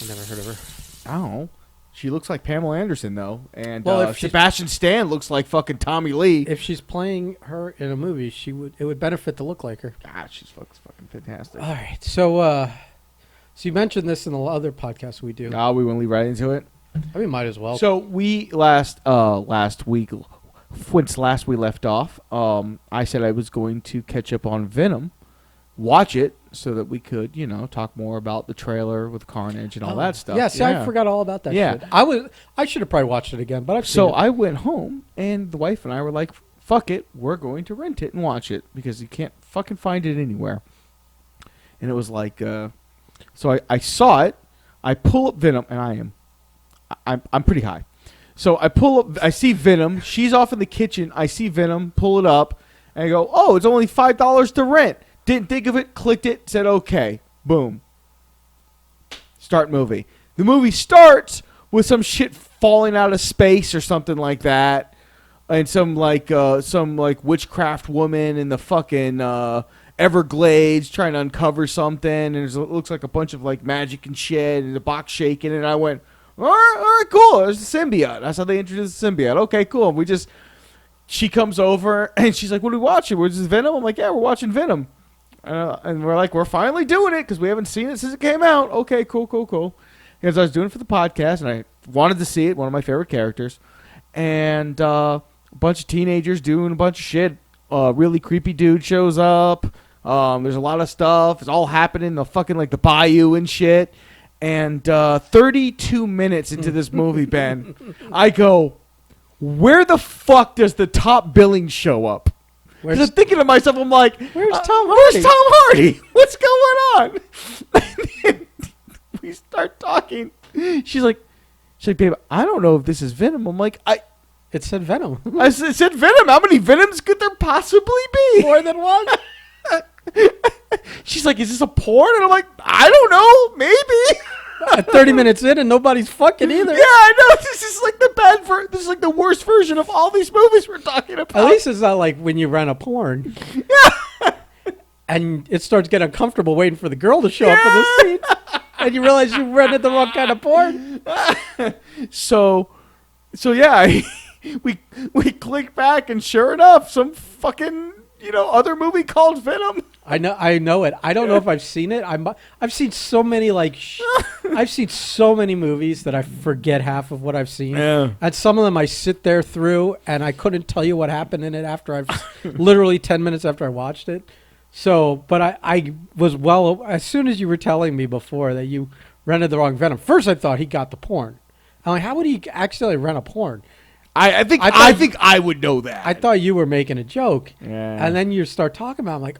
Never heard of her. I don't know. She looks like Pamela Anderson, though. And Well, Sebastian Stan looks like fucking Tommy Lee. If she's playing her in a movie, it would benefit to look like her. God, she's fucking fantastic. All right. So you mentioned this in the other podcast we do. We want to lead right into it. I mean, might as well. So we last week, once last we left off, I said I was going to catch up on Venom, watch it, so that we could, talk more about the trailer with Carnage and all that stuff. Yeah, see, I forgot all about that shit. I should have probably watched it again, but I've seen it. I went home, and the wife and I were like, fuck it, we're going to rent it and watch it, because you can't fucking find it anywhere. And it was like, so I saw it, I pull up Venom, and I'm pretty high. So I pull up, I see Venom, she's off in the kitchen, I see Venom, pull it up, and I go, oh, it's only $5 to rent. Didn't think of it, clicked it, said okay. Boom. Start movie. The movie starts with some shit falling out of space or something like that. And some witchcraft woman in the fucking Everglades trying to uncover something. And it looks like a bunch of like magic and shit and the box shaking. And I went, all right, cool. There's the symbiote. That's how they introduced the symbiote. Okay, cool. She comes over and she's like, what are we watching? Is this Venom? I'm like, yeah, we're watching Venom. And we're like, we're finally doing it because we haven't seen it since it came out. Okay, cool. Because I was doing it for the podcast, and I wanted to see it, one of my favorite characters. And a bunch of teenagers doing a bunch of shit. Really creepy dude shows up. There's a lot of stuff. It's all happening in the fucking, like, the bayou and shit. And 32 minutes into this movie, Ben, I go, where the fuck does the top billing show up? Because I'm thinking to myself, I'm like, Where's Tom Hardy? Where's Tom Hardy? What's going on? And we start talking. She's like, babe, I don't know if this is Venom. I'm like, it said Venom. I said Venom. How many Venoms could there possibly be? More than one? She's like, is this a porn? And I'm like, I don't know. Maybe. 30 minutes in and nobody's fucking either. Yeah, I know. This is like this is like the worst version of all these movies we're talking about. At least it's not like when you rent a porn. Yeah. And it starts getting uncomfortable waiting for the girl to show up in the scene. And you realize you rented the wrong kind of porn. So yeah, we click back and sure enough, some fucking other movie called Venom. I know it. I don't know if I've seen it. I've seen so many I've seen so many movies that I forget half of what I've seen. Yeah. And some of them I sit there through and I couldn't tell you what happened in it after I've literally 10 minutes after I watched it. So, but I was as soon as you were telling me before that you rented the wrong Venom. First I thought he got the porn. I'm like, how would he accidentally rent a porn? I think I would know that. I thought you were making a joke. Yeah. And then you start talking about it, I'm like,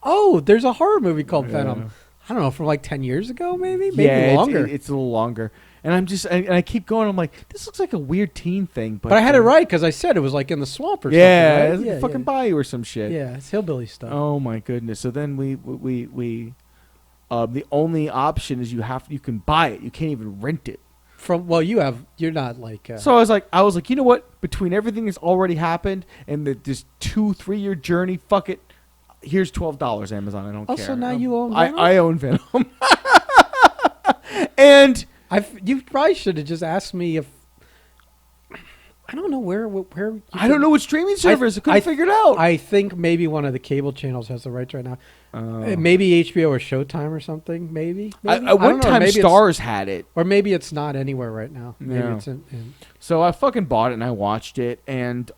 oh, there's a horror movie called Venom. I don't know, from like 10 years ago, maybe longer. It's a little longer. And I keep going. I'm like, this looks like a weird teen thing. But I had it right because I said it was like in the swamp or something. Right? Yeah, fucking bayou or some shit. Yeah, it's hillbilly stuff. Oh my goodness. So then we the only option is you can buy it. You can't even rent it. You're not like. So I was like, you know what? Between everything that's already happened and this 2-3 year journey, fuck it. Here's $12, Amazon. I don't care. Also, now you own Venom? I own Venom. And you probably should have just asked me if. I don't know where. I don't know what streaming service. I couldn't figure it out. I think maybe one of the cable channels has the rights right now. Maybe HBO or Showtime or something. Maybe. At one time, Starz had it. Or maybe it's not anywhere right now. Maybe it's in. So I fucking bought it and I watched it and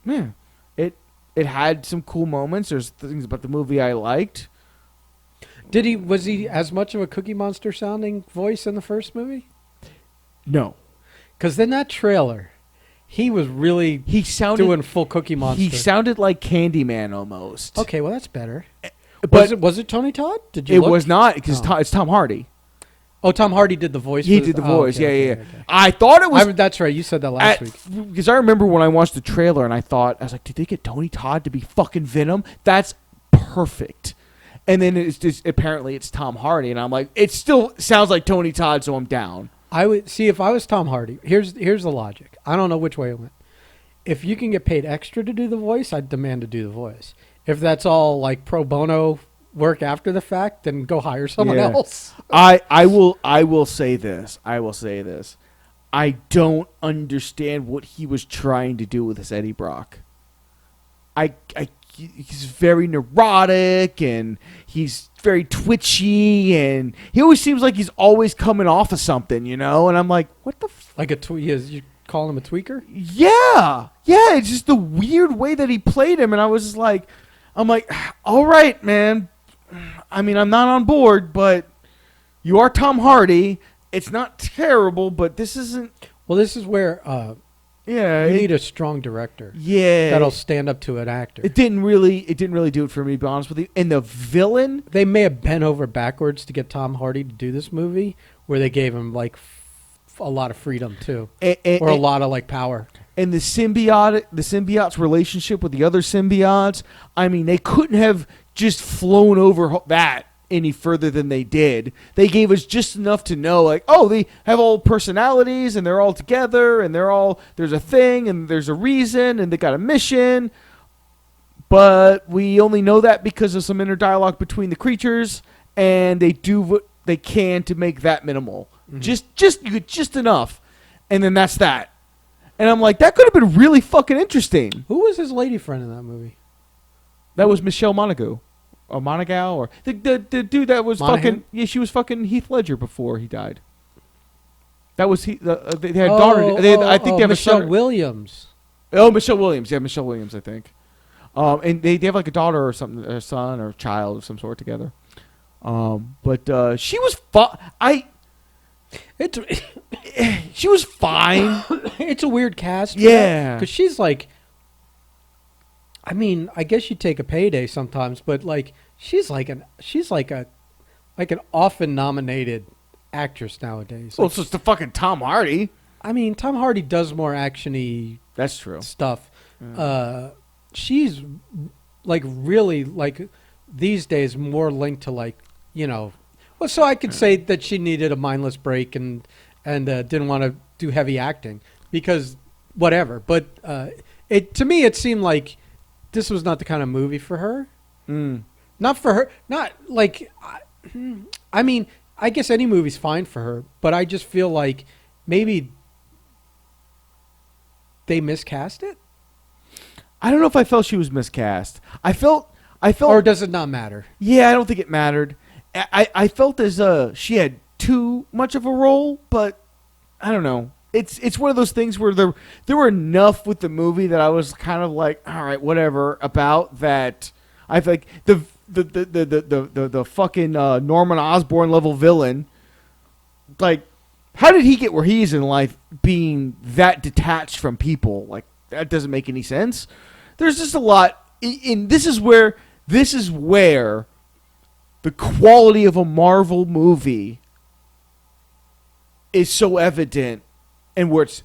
it had some cool moments. There's things about the movie I liked. Was he as much of a Cookie Monster sounding voice in the first movie? No. Because in that trailer, he was really doing full Cookie Monster. He sounded like Candyman almost. Okay, well that's better. But was it Tony Todd? It was not because it's Tom Hardy. Oh, Tom Hardy did the voice. He did the voice. Okay, yeah. Okay. I thought it was. That's right. You said that last week. Because I remember when I watched the trailer and I was like, did they get Tony Todd to be fucking Venom? That's perfect. And then apparently it's Tom Hardy, and I'm like, it still sounds like Tony Todd, so I'm down. I would see if I was Tom Hardy. Here's the logic. I don't know which way it went. If you can get paid extra to do the voice, I'd demand to do the voice. If that's all like pro bono work after the fact, then go hire someone Yeah. else. I will say this. I don't understand what he was trying to do with this Eddie Brock. He's very neurotic and he's very twitchy and he always seems like he's always coming off of something, And I'm like, what the Like you call him a tweaker? Yeah. It's just the weird way that he played him. And I was just like, all right, man. I mean, I'm not on board, but you are Tom Hardy. It's not terrible, but this isn't. Well, this is where you need a strong director. Yeah, that'll stand up to an actor. It didn't really do it for me, to be honest with you. And the villain, they may have bent over backwards to get Tom Hardy to do this movie, where they gave him like a lot of freedom too, or a lot of like power. And the symbiote's relationship with the other symbiotes. I mean, they couldn't have just flown over that any further than they did. They gave us just enough to know, like, oh, they have all personalities and they're all together and there's a thing and there's a reason and they got a mission. But we only know that because of some inner dialogue between the creatures, and they do what they can to make that minimal. Mm-hmm. Just enough. And then that's that. And I'm like, that could have been really fucking interesting. Who was his lady friend in that movie? That was Michelle Monaghan. Or Monaghan, or the dude that was Monaghan? fucking she was fucking Heath Ledger before he died. That was they had a daughter. I think they have Michelle a son. Williams. Oh, Michelle Williams. Yeah, Michelle Williams, I think. And they have like a daughter or something, a son or a child of some sort together. But she was she was fine. It's a weird cast. Yeah, because she's like. I mean, I guess you take a payday sometimes, but like she's like an often nominated actress nowadays. Well, it's just the fucking Tom Hardy. I mean, Tom Hardy does more actiony. That's true. Stuff. Yeah. She's like really like these days more linked to like well, so I could say that she needed a mindless break and didn't want to do heavy acting because whatever. But to me it seemed like. This was not the kind of movie for her. Not for her. Not like. I mean, I guess any movie's fine for her, but I just feel like maybe they miscast it. I don't know if I felt she was miscast. I felt. Or does it not matter? Yeah, I don't think it mattered. I felt as she had too much of a role, but I don't know. It's one of those things where there were enough with the movie that I was kind of like, all right, whatever about that. I think the fucking Norman Osborn level villain, like, how did he get where he is in life, being that detached from people? Like, that doesn't make any sense. There's just a lot. This is where the quality of a Marvel movie is so evident. And where it's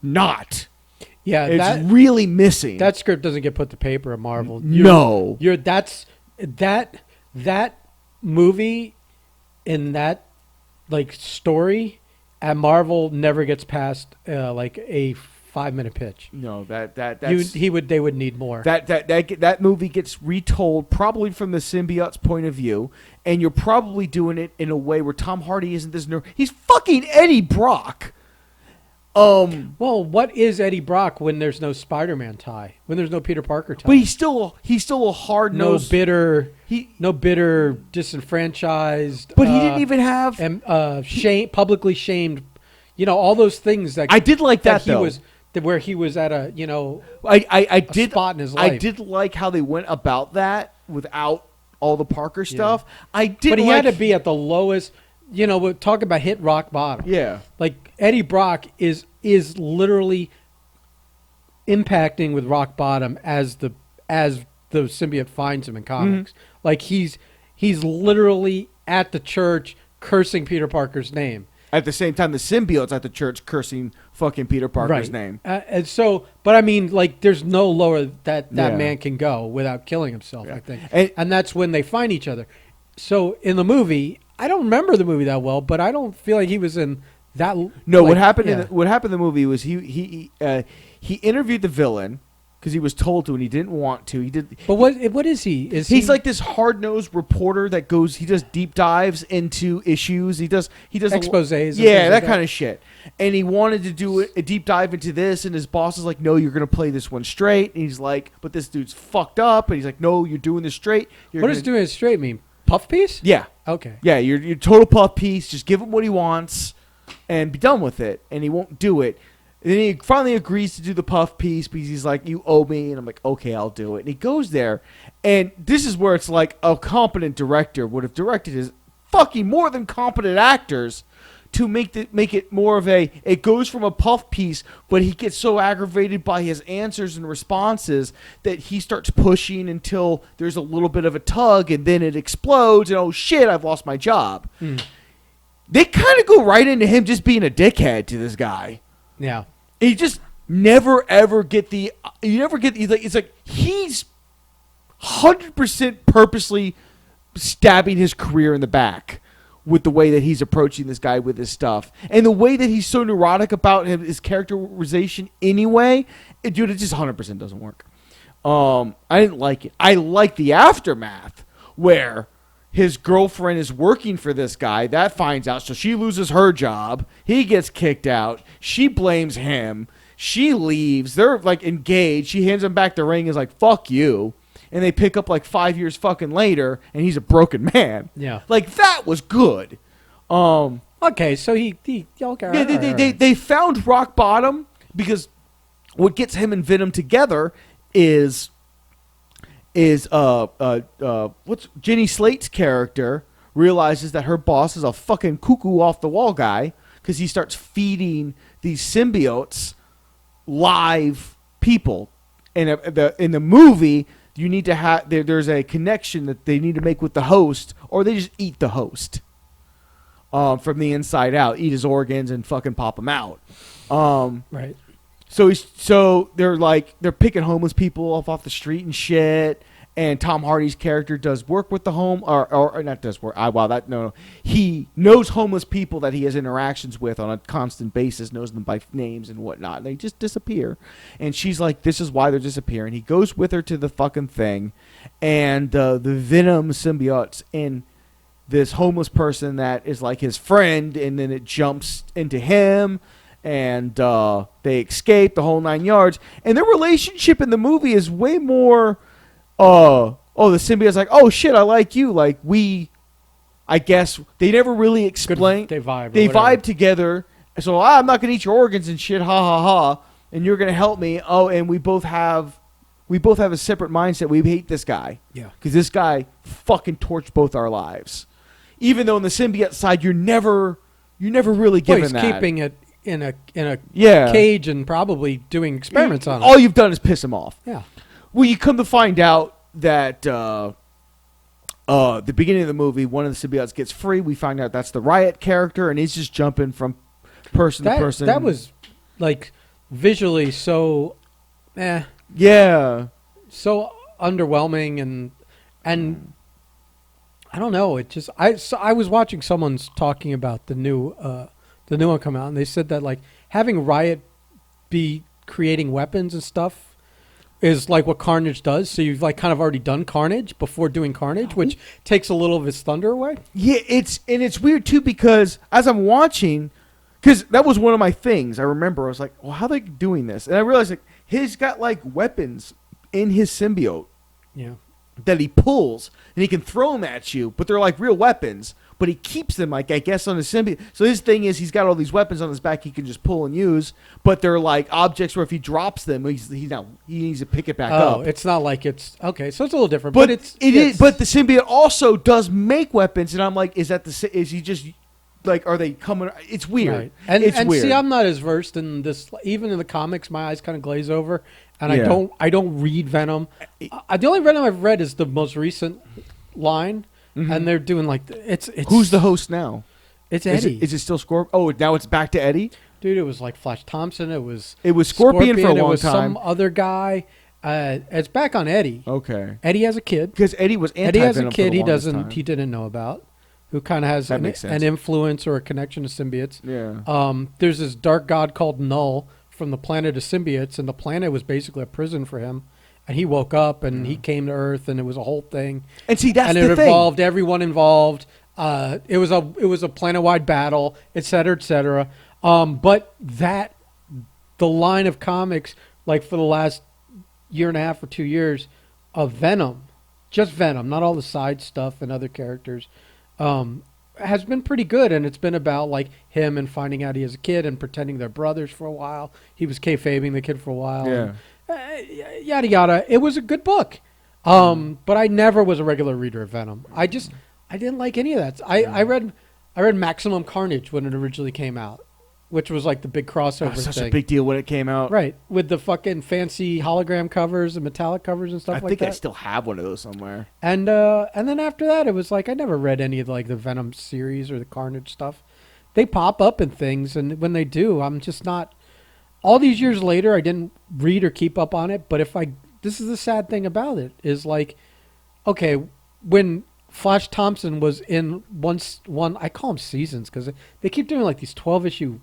not. Yeah, it's really missing. That script doesn't get put to paper at Marvel. That movie in that like story at Marvel never gets past like a 5-minute pitch. No, that's they would need more. That movie gets retold probably from the symbiote's point of view, and you're probably doing it in a way where Tom Hardy isn't this nerd. He's fucking Eddie Brock. Well, what is Eddie Brock when there's no Spider-Man tie? When there's no Peter Parker tie? But he's still a hard-nosed... No bitter, disenfranchised... But he didn't even have... And publicly shamed... all those things that... I did like that, though. Where he was at a, spot in his life. I did like how they went about that without all the Parker stuff. Yeah. But he had to be at the lowest... we're talking about hit rock bottom. Yeah. Like, Eddie Brock is literally impacting with rock bottom as the symbiote finds him in comics. Mm-hmm. Like, he's literally at the church cursing Peter Parker's name. At the same time, the symbiote's at the church cursing fucking Peter Parker's name. And so, but I mean, like, there's no lower that man can go without killing himself, I think. And that's when they find each other. So, in the movie... I don't remember the movie that well, but I don't feel like he was in that. No, what happened in the movie was he interviewed the villain, because he was told to and he didn't want to. He did. But what is he? He's like this hard-nosed reporter that goes. He does deep dives into issues. He does exposés. Yeah, that kind of shit. And he wanted to do a deep dive into this, and his boss is like, "No, you're gonna play this one straight." And he's like, "But this dude's fucked up." And he's like, "No, you're doing this straight." What does doing it straight mean? Puff piece? Yeah. Okay. Yeah, you're total puff piece. Just give him what he wants, and be done with it. And he won't do it. And then he finally agrees to do the puff piece because he's like, "You owe me." And I'm like, "Okay, I'll do it." And he goes there. And this is where it's like a competent director would have directed his fucking more than competent actors to make it more of it goes from a puff piece, but he gets so aggravated by his answers and responses that he starts pushing until there's a little bit of a tug and then it explodes and oh shit, I've lost my job. They kind of go right into him just being a dickhead to this guy. Yeah. And you just never ever get it's like he's 100% purposely stabbing his career in the back with the way that he's approaching this guy with his stuff. And the way that he's so neurotic about his characterization anyway, it just 100% doesn't work. I didn't like it. I like the aftermath where his girlfriend is working for this guy. That finds out, so she loses her job. He gets kicked out. She blames him. She leaves. They're like engaged. She hands him back the ring and is like, "Fuck you." And they pick up like 5 years fucking later, and he's a broken man. Yeah. Like, that was good. Okay, so he okay. They found rock bottom because what gets him and Venom together is what's Jenny Slate's character realizes that her boss is a fucking cuckoo off the wall guy because he starts feeding these symbiotes live people. And in the movie, you need to have there's a connection that they need to make with the host, or they just eat the host from the inside out, eat his organs and fucking pop them out. Right. So they're picking homeless people off the street and shit. And Tom Hardy's character does work with the or not does work. He knows homeless people that he has interactions with on a constant basis, knows them by names and whatnot. And they just disappear. And she's like, this is why they're disappearing. He goes with her to the fucking thing. And the Venom symbiote's in this homeless person that is like his friend. And then it jumps into him. And they escape the whole 9 yards. And their relationship in the movie is way more... the symbiote's like, oh shit, I like you. Like I guess they never really explain. They vibe. They vibe together. So I'm not gonna eat your organs and shit. Ha ha ha. And you're gonna help me. Oh, and we both have a separate mindset. We hate this guy. Yeah. Because this guy fucking torched both our lives. Even though on the symbiote side, you're never really given he's that. Keeping it in a cage and probably doing experiments on it. All you've done is piss him off. Yeah. Well, you come to find out that the beginning of the movie, one of the symbiotes gets free. We find out that's the Riot character, and he's just jumping from person to person. That was, like, visually so, Yeah. So underwhelming, and I don't know. It just I was watching someone's talking about the new one come out, and they said that like having Riot be creating weapons and stuff is like what Carnage does. So you've like kind of already done Carnage before doing Carnage, which takes a little of his thunder away. Yeah, it's weird too because as I'm watching, because that was one of my things. I remember I was like, well, how are they doing this? And I realized like he's got like weapons in his symbiote. Yeah. That he pulls and he can throw them at you, but they're like real weapons. But he keeps them, like I guess, on his symbiote. So his thing is he's got all these weapons on his back he can just pull and use, but they're like objects where if he drops them, he needs to pick it back up. Oh, it's not like it's okay. So it's a little different, but it is. But the symbiote also does make weapons, and I'm like, is he just like are they coming? It's weird. Right. And weird. See, I'm not as versed in this. Even in the comics, my eyes kind of glaze over, and I don't read Venom. The only Venom I've read is the most recent line. Mm-hmm. And they're doing like it's. Who's the host now? It's Eddie. Is it still Scorpion? Oh, now it's back to Eddie. Dude, it was like Flash Thompson. It was Scorpion for a long time. It was some other guy. It's back on Eddie. Okay. Eddie has a kid because Eddie was anti-Venom. Eddie has a kid. He didn't know about. Who kind of has an influence or a connection to symbiotes. Yeah. There's this dark god called Null from the planet of symbiotes, and the planet was basically a prison for him. And he woke up, and he came to Earth, and it was a whole thing. And see, that's and the it thing. involved everyone involved. It was a planet-wide battle, et cetera, et cetera. But the line of comics, like for the last year and a half or 2 years, of Venom, just Venom, not all the side stuff and other characters, has been pretty good. And it's been about like him and finding out he is a kid and pretending they're brothers for a while. He was kayfabing the kid for a while. Yeah. And, yada yada. It was a good book. But I never was a regular reader of Venom. I didn't like any of that. I read Maximum Carnage when it originally came out, which was like the big crossover thing. Such a big deal when it came out. Right, with the fucking fancy hologram covers and metallic covers and stuff like that. I think I still have one of those somewhere. And then after that, it was like I never read any of like the Venom series or the Carnage stuff. They pop up in things, and when they do, I'm just not. All these years later, I didn't read or keep up on it. But this is the sad thing about it is like, okay, when Flash Thompson was in one, I call them seasons because they keep doing like these 12-issue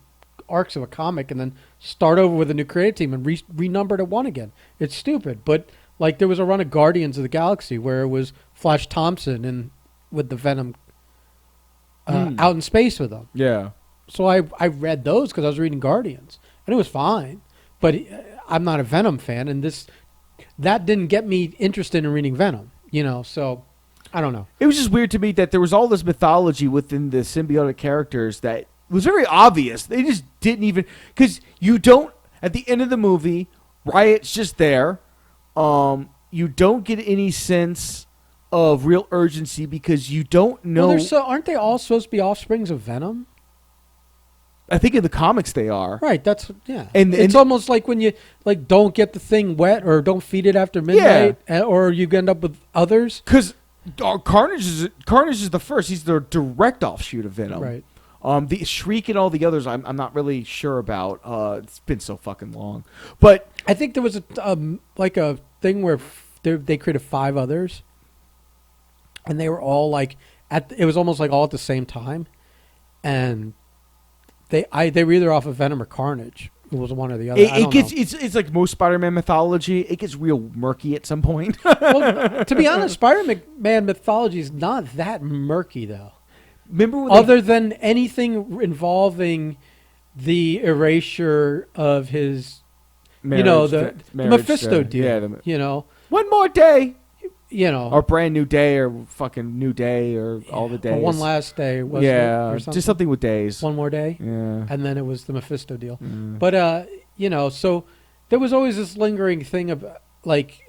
arcs of a comic and then start over with a new creative team and renumbered at one again. It's stupid, but like there was a run of Guardians of the Galaxy where it was Flash Thompson and with the Venom out in space with them. Yeah. So I read those because I was reading Guardians and it was fine, but I'm not a Venom fan, and that didn't get me interested in reading Venom. So I don't know. It was just weird to me that there was all this mythology within the symbiotic characters that was very obvious. They just didn't even, because you don't, at the end of the movie, Riot's just there. You don't get any sense of real urgency because you don't know. Well, aren't they all supposed to be offsprings of Venom? I think in the comics they are. Right, that's, yeah. And it's almost like when you like don't get the thing wet or don't feed it after midnight, or you end up with others. Because Carnage is the first. He's the direct offshoot of Venom. Right. The Shriek and all the others, I'm not really sure about. It's been so fucking long, but I think there was a thing where they created 5 others, and they were all like it was almost like all at the same time, and they were either off of Venom or Carnage. It was one or the other. It's like most Spider-Man mythology. It gets real murky at some point. Well, to be honest, Spider-Man mythology is not that murky though. Remember when other than anything involving the erasure of his, the Mephisto deal. Yeah, one more day. Or brand new day, or fucking new day, or all the days. Or one last day, was it? Or something? Just something with days. One more day? Yeah. And then it was the Mephisto deal. But, so there was always this lingering thing of, like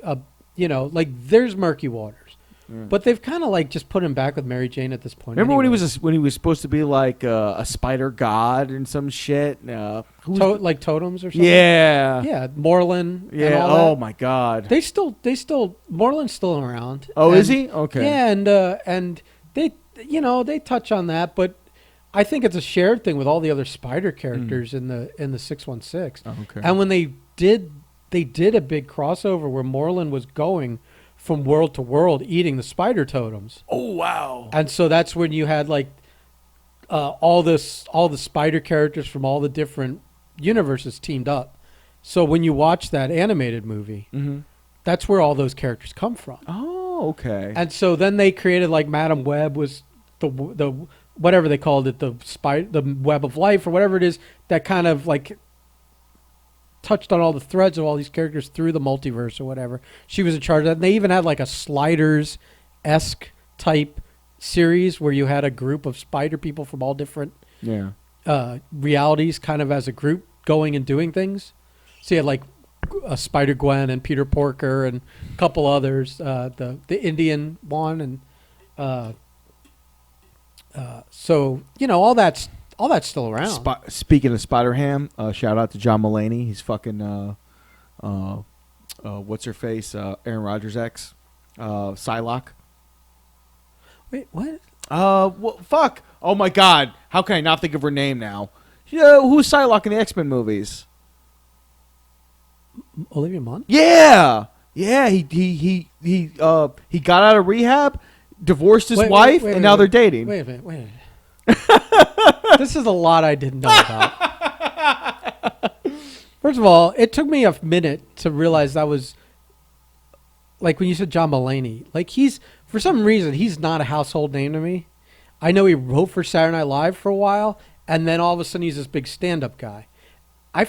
there's murky waters. But they've kind of like just put him back with Mary Jane at this point. Remember when he was supposed to be like a spider god and some shit? Like totems or something? Yeah, Moreland. Yeah. And all that. My God. They still Moreland's still around. Oh, is he? Okay. Yeah, and they touch on that, but I think it's a shared thing with all the other spider characters in the 616. Oh, okay. And when they did a big crossover where Moreland was going from world to world eating the spider totems. Oh, wow. And so that's when you had like all the spider characters from all the different universes teamed up. So when you watch that animated movie, that's where all those characters come from. Oh, okay. And so then they created like Madam Web was the whatever they called it, the Web of Life or whatever it is that kind of like touched on all the threads of all these characters through the multiverse or whatever. She was in charge of that. And they even had like a Sliders-esque type series where you had a group of spider people from all different realities kind of as a group going and doing things. So you had like Spider-Gwen and Peter Porker and a couple others, the Indian one. And so, all that's still around. Speaking of Spider-Ham, shout out to John Mulaney. He's fucking, what's her face? Aaron Rodgers' ex, Psylocke. Wait, what? Fuck. Oh my God. How can I not think of her name now? Who's Psylocke in the X-Men movies? Olivia Munn? Yeah. Yeah. He got out of rehab, divorced his wife, and now they're dating. Wait a minute. This is a lot I didn't know about. First of all, it took me a minute to realize that was like when you said John Mulaney. Like for some reason he's not a household name to me. I know he wrote for Saturday Night Live for a while, and then all of a sudden he's this big stand-up guy. I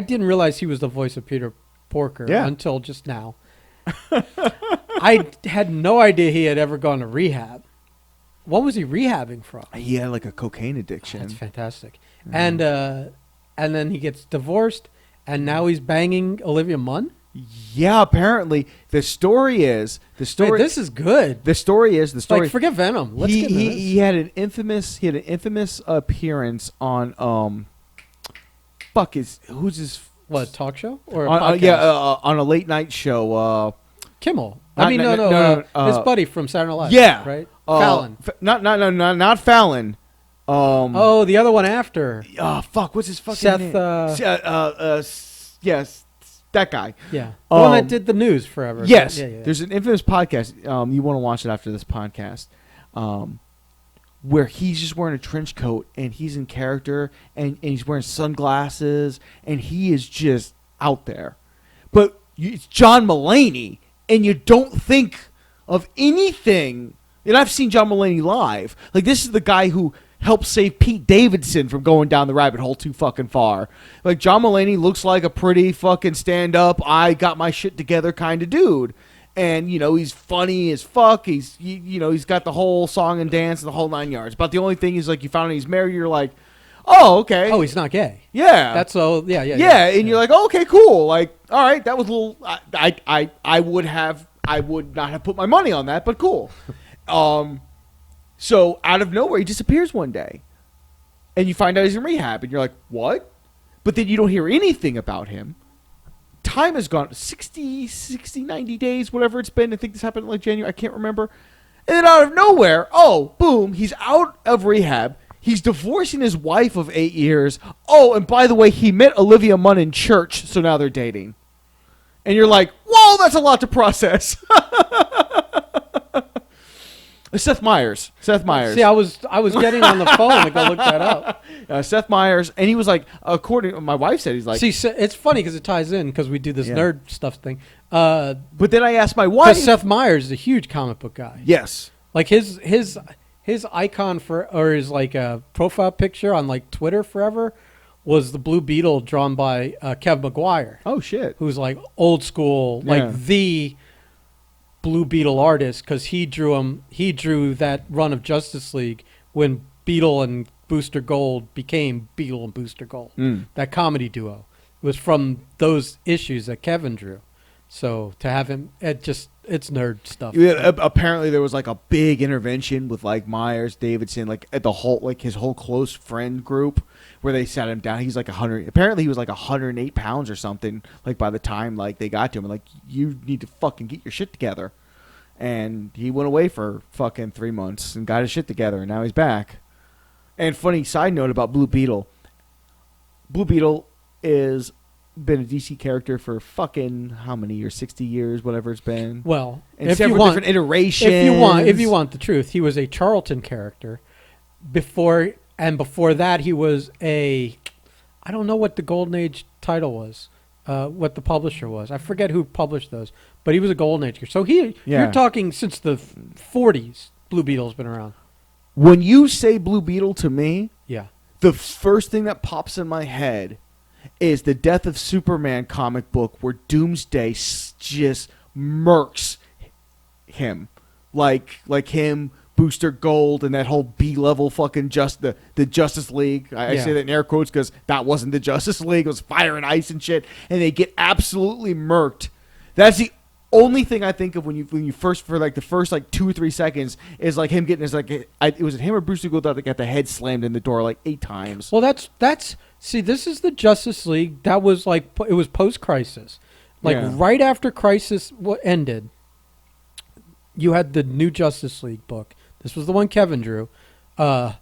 didn't realize he was the voice of Peter Porker until just now. I had no idea he had ever gone to rehab. What was he rehabbing from? He had like a cocaine addiction. That's fantastic. Mm. And then he gets divorced, and now he's banging Olivia Munn? Yeah, apparently the story is Wait, this is good. The story like, forget Venom. Let's get into this. He had an infamous appearance on who's his talk show or a podcast? On a late night show. Kimmel. No. His buddy from Saturday Night Live. Yeah, right. Fallon. Not Fallon. The other one after. What's his fucking name? Yes, that guy. Yeah, the one that did the news forever. Yes, yeah. There's an infamous podcast. You want to watch it after this podcast, where he's just wearing a trench coat and he's in character and he's wearing sunglasses and he is just out there. But it's John Mulaney, and you don't think of anything. And I've seen John Mulaney live. Like, this is the guy who helped save Pete Davidson from going down the rabbit hole too fucking far. Like, John Mulaney looks like a pretty fucking stand-up, I got my shit together kind of dude. And, he's funny as fuck. He's, he's got the whole song and dance and the whole 9 yards. But the only thing is, like, you found out he's married, you're like, oh, okay. Oh, he's not gay. Yeah. That's so, yeah. And you're like, oh, okay, cool. Like, all right, that was a little, I would not have put my money on that, but cool. So out of nowhere, he disappears one day. And you find out he's in rehab. And you're like, what? But then you don't hear anything about him. Time has gone 60, 90 days, whatever it's been. I think this happened in like January. I can't remember. And then out of nowhere, boom, he's out of rehab. He's divorcing his wife of 8 years. Oh, and by the way, he met Olivia Munn in church, so now they're dating. And you're like, whoa, that's a lot to process. Seth Meyers. See, I was getting on the phone to go look that up. Seth Meyers, and he was like, according to my wife said, he's like. See, it's funny because it ties in because we do this nerd stuff thing. But then I asked my wife. Because Seth Meyers is a huge comic book guy. Yes. Like his icon or his like profile picture on like Twitter forever was the Blue Beetle drawn by Kev McGuire. Oh shit! Who's like old school, like the Blue Beetle artist because he drew that run of Justice League when Beetle and Booster Gold became Beetle and Booster Gold. That comedy duo. It was from those issues that Kevin drew. So to have him, it's nerd stuff. Yeah, apparently there was like a big intervention with like Myers, Davidson, like at the whole like his whole close friend group where they sat him down. He's like 100. Apparently he was like 108 pounds or something. Like by the time like they got to him, like you need to fucking get your shit together. And he went away for fucking 3 months and got his shit together, and now he's back. And funny side note about Blue Beetle. Blue Beetle is been a DC character for fucking how many years? 60 years, whatever it's been. Well, and several different iterations. If you want the truth, he was a Charlton character before that he was I don't know what the Golden Age title was, what the publisher was. I forget who published those, but he was a Golden Age character. So you're talking since the 40s. Blue Beetle's been around. When you say Blue Beetle to me, yeah, the first thing that pops in my head is the Death of Superman comic book where Doomsday just murks him. Like him, Booster Gold, and that whole B-level fucking the Justice League. I say that in air quotes because that wasn't the Justice League. It was Fire and Ice and shit. And they get absolutely murked. That's the only thing I think of when you first, for like the first like 2 or 3 seconds, is like him getting his like, it was him or Booster Gold that got the head slammed in the door like 8 times. Well, that's see, this is the Justice League. That was like, it was post-Crisis. Like right after Crisis ended, you had the new Justice League book. This was the one Kevin drew. And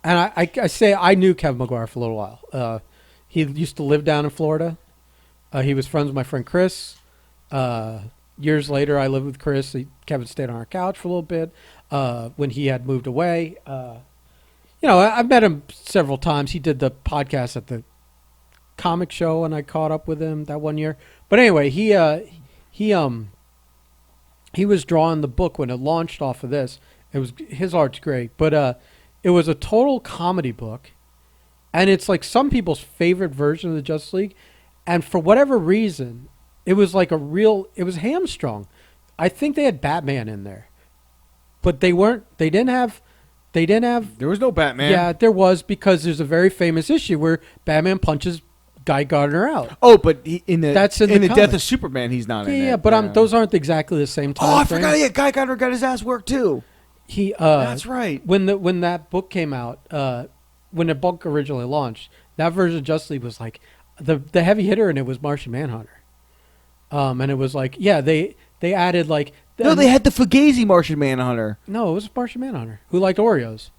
I say I knew Kevin McGuire for a little while. He used to live down in Florida. He was friends with my friend Chris. Years later, I lived with Chris. Kevin stayed on our couch for a little bit when he had moved away. I've met him several times. He did the podcast at the comic show, and I caught up with him that one year. But anyway, he was drawing the book when it launched off of this. It was his art's great, but it was a total comedy book, and it's like some people's favorite version of the Justice League. And for whatever reason, it was like it was hamstrung. I think they had Batman in there, but they didn't have. There was no Batman. Yeah, there was, because there's a very famous issue where Batman punches Guy Gardner out. Oh, but in the comic. Death of Superman, he's not in it. Yeah, but those aren't exactly the same time. Oh, I frame. forgot. Yeah, Guy Gardner got his ass worked too. That's right. When that book came out, when the book originally launched, that version of Justice League was like the heavy hitter, and it was Martian Manhunter. And it was like, yeah, they added like. No, they had the Fugazi Martian Manhunter. No, it was Martian Manhunter who liked Oreos.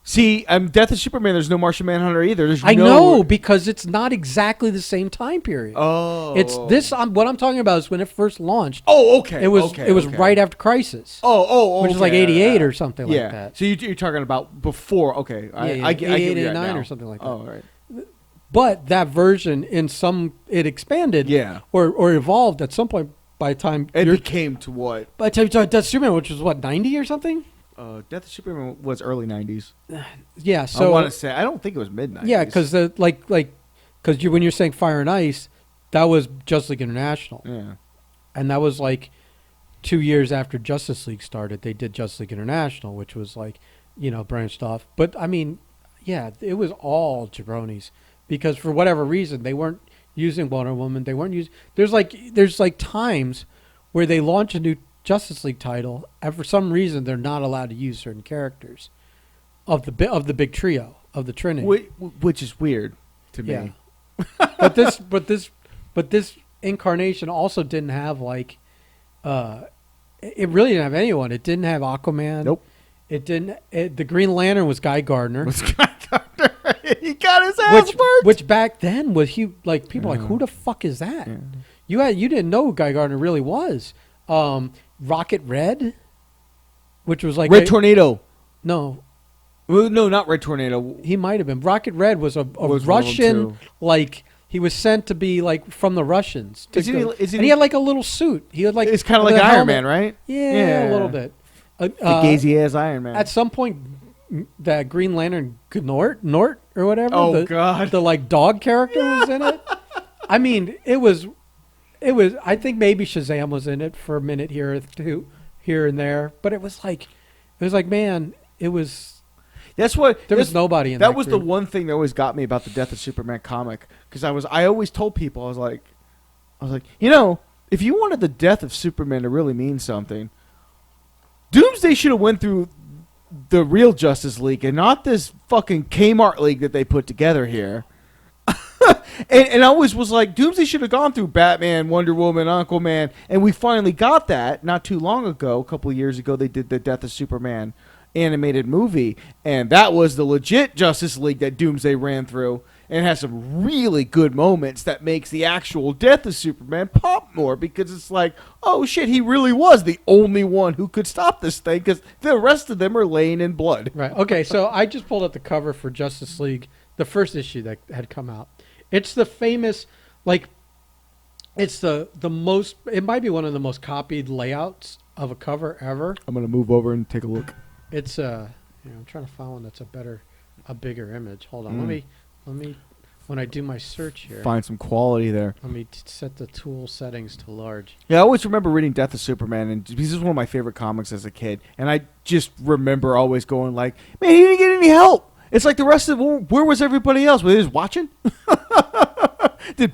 See, Death of Superman, there's no Martian Manhunter either. I know, because it's not exactly the same time period. Oh. It's this. What I'm talking about is when it first launched. Oh, okay. It was right after Crisis. Which is like 88 or something like that. So you're talking about before. Okay. Yeah, I get 89 or something like that. Oh, right. But that version, it expanded or evolved at some point by the time... It became to what? By the time you talk Death Superman, which was what, 90 or something? Death of Superman was early 90s. Yeah, so... I want to say, I don't think it was mid-90s. Yeah, because when you're saying Fire and Ice, that was Justice League International. Yeah. And that was like 2 years after Justice League started. They did Justice League International, which was like, branched off. But, I mean, yeah, it was all jabronis. Because for whatever reason, they weren't using Wonder Woman. They weren't using... There's like times where they launch a new Justice League title, and for some reason they're not allowed to use certain characters of the big trio of the Trinity, which is weird to me. but this incarnation also didn't have like it really didn't have anyone. It didn't have Aquaman. Nope. It didn't. The Green Lantern was Guy Gardner. He got his ass worked. Which back then was people like, who the fuck is that? Yeah. You didn't know who Guy Gardner really was. Rocket Red, which was like Red Tornado. No. Well, no, not Red Tornado. He might have been. Rocket Red was a Russian, like he was sent to be like from the Russians. And he had like a little suit. He had like it's kind of like Iron Man, right? Yeah, a little bit. The gazy ass Iron Man. At some point, that Green Lantern Nort or whatever. Oh God, the like dog character was in it. I mean, it was. I think maybe Shazam was in it for a minute here and there, but it was like, man, it was. There was nobody in that. That was the one thing that always got me about the Death of Superman comic, because I always told people, I was like, if you wanted the death of Superman to really mean something, Doomsday should have went through the real Justice League and not this fucking Kmart League that they put together here. And I always was like, Doomsday should have gone through Batman, Wonder Woman, Aquaman, and we finally got that not too long ago. A couple of years ago, they did the Death of Superman animated movie, and that was the legit Justice League that Doomsday ran through, and has some really good moments that makes the actual Death of Superman pop more, because it's like, oh shit, he really was the only one who could stop this thing, because the rest of them are laying in blood. Right. Okay, so I just pulled up the cover for Justice League, the first issue that had come out. It's the famous, it's the most, it might be one of the most copied layouts of a cover ever. I'm going to move over and take a look. It's, I'm trying to find one that's a bigger image. Hold on. Let me, when I do my search here. Find some quality there. Let me set the tool settings to large. Yeah, I always remember reading Death of Superman, and this is one of my favorite comics as a kid. And I just remember always going like, man, he didn't get any help. It's like the rest of where was everybody else? Were they just watching? Did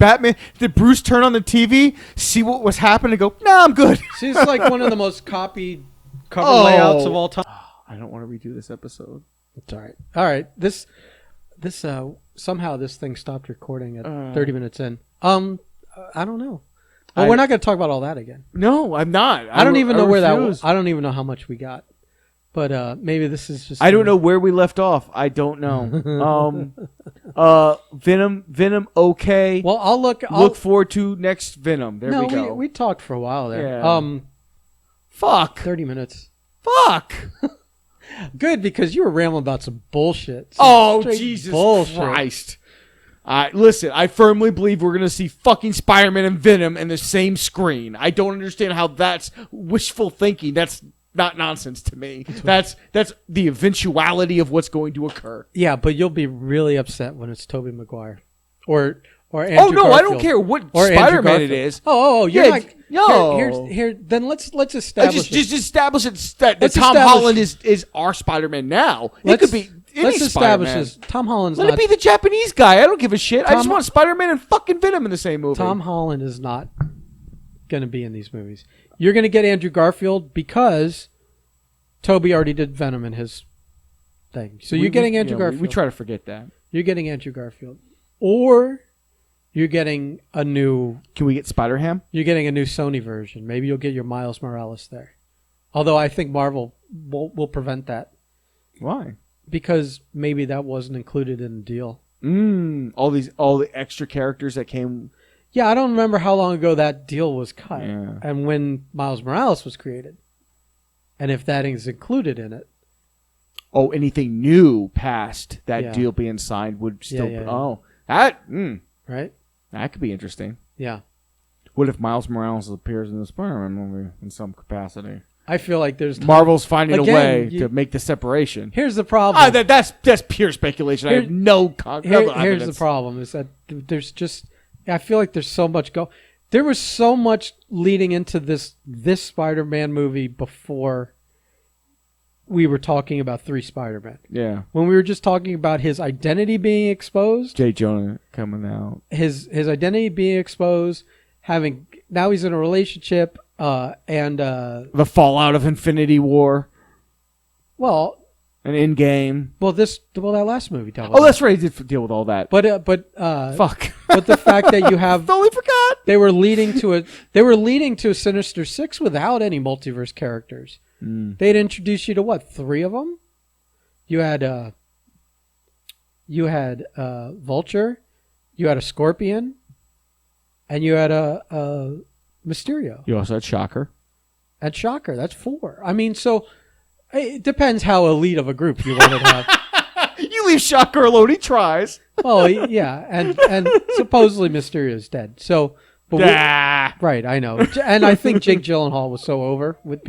Bruce turn on the TV, see what was happening, and go, nah, I'm good? See, it's like one of the most copied cover layouts of all time. I don't want to redo this episode. It's all right. All right. This somehow this thing stopped recording at 30 minutes in. I don't know. Well, we're not going to talk about all that again. No, I'm not. I don't even know where that was. I don't even know how much we got. But maybe this is just... I don't know where we left off. I don't know. Venom, okay. Well, I'll look forward to next Venom. There we go. We talked for a while there. Yeah. Fuck. 30 minutes. Fuck. Good, because you were rambling about some bullshit. Jesus bullshit. Christ. Listen, I firmly believe we're going to see fucking Spider-Man and Venom in the same screen. I don't understand how that's wishful thinking. That's not nonsense to me. That's the eventuality of what's going to occur. Yeah, but you'll be really upset when it's Tobey Maguire. Or Andrew no, Garfield. I don't care what Or Spider-Man it is. You're not. No. Here. Then let's establish. Just establish it that Tom Holland is our Spider-Man now. It could be any let's establish Spider-Man. this. Tom Holland's Let not. it be the Japanese guy. I don't give a shit. I just want Spider-Man and fucking Venom in the same movie. Tom Holland is not going to be in these movies. You're going to get Andrew Garfield because Toby already did Venom in his thing. So you're getting Andrew Garfield. We try to forget that. You're getting Andrew Garfield, or you're getting a new. Can we get Spider-Ham? You're getting a new Sony version. Maybe you'll get your Miles Morales there. Although I think Marvel will prevent that. Why? Because maybe that wasn't included in the deal. All the extra characters that came. Yeah, I don't remember how long ago that deal was cut, Yeah. and when Miles Morales was created, and if that is included in it. Oh, anything new past that Yeah. deal being signed would still. Yeah. Oh, that. Right? That could be interesting. Yeah. What if Miles Morales appears in the Spider-Man movie in some capacity? I feel like there's Marvel's finding a way Again, to make the separation. Here's the problem. That's pure speculation. I have no Here's the problem is that there's just I feel like there's so much there was so much leading into this Spider-Man movie before we were talking about 3 Spider-Man. Yeah. When we were just talking about his identity being exposed, J. Jonah coming out. his identity being exposed, now he's in a relationship and The fallout of Infinity War. well, An Endgame. that last movie dealt with Oh, it. that's right. He did deal with all that. But Fuck. but the fact that you have Totally forgot. they were leading to a Sinister Six without any multiverse characters. They'd introduce you to what, 3 of them? You had Vulture, you had a Scorpion, and you had a Mysterio. You also had Shocker. And Shocker, that's 4. I mean, so it depends how elite of a group you want to have. You leave Shocker alone. He tries. Oh yeah, and supposedly Mysterio's dead. So, but right, I know, and I think Jake Gyllenhaal was so over with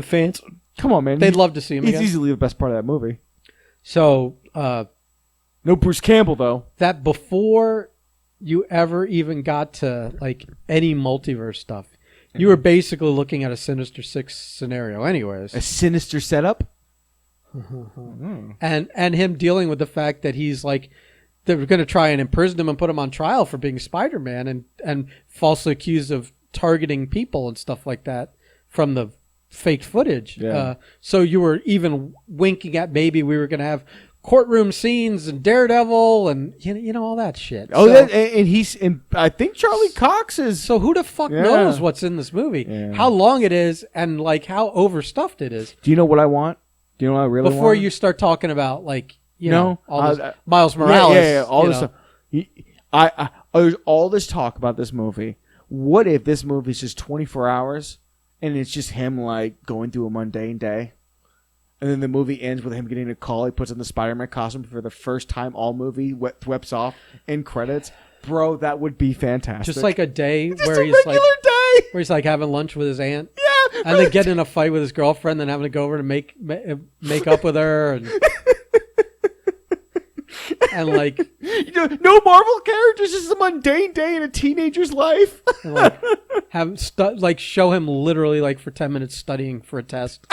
fans. Come on, man. They'd love to see him He's again. easily the best part of that movie. So, No Bruce Campbell though. that before you ever even got to like any multiverse stuff, you were basically looking at a Sinister Six scenario, anyways. A sinister setup. And him dealing with the fact that he's like, they're going to try and imprison him and put him on trial for being Spider-Man and falsely accused of targeting people and stuff like that from the fake footage. Yeah. So you were even winking at maybe we were going to have courtroom scenes and Daredevil and you know all that shit. Oh, so, and I think Charlie Cox is. so who the fuck knows what's in this movie? Yeah. How long it is and like how overstuffed it is. Do you know what I want? Do you know what I really want? Before you start talking about like you know all this, I- Miles Morales, all you this know. stuff. There's all this talk about this movie. What if this movie is just 24 hours and it's just him like going through a mundane day, and then the movie ends with him getting a call. He puts on the Spider-Man costume for the first time. All movie whips off in credits. Bro, that would be fantastic. Just like a day just where a he's regular like day. where he's like having lunch with his aunt, Yeah, and then getting in a fight with his girlfriend, then having to go over to make up with her, and like no Marvel characters. Just a mundane day in a teenager's life. and like like show him literally like for 10 minutes studying for a test.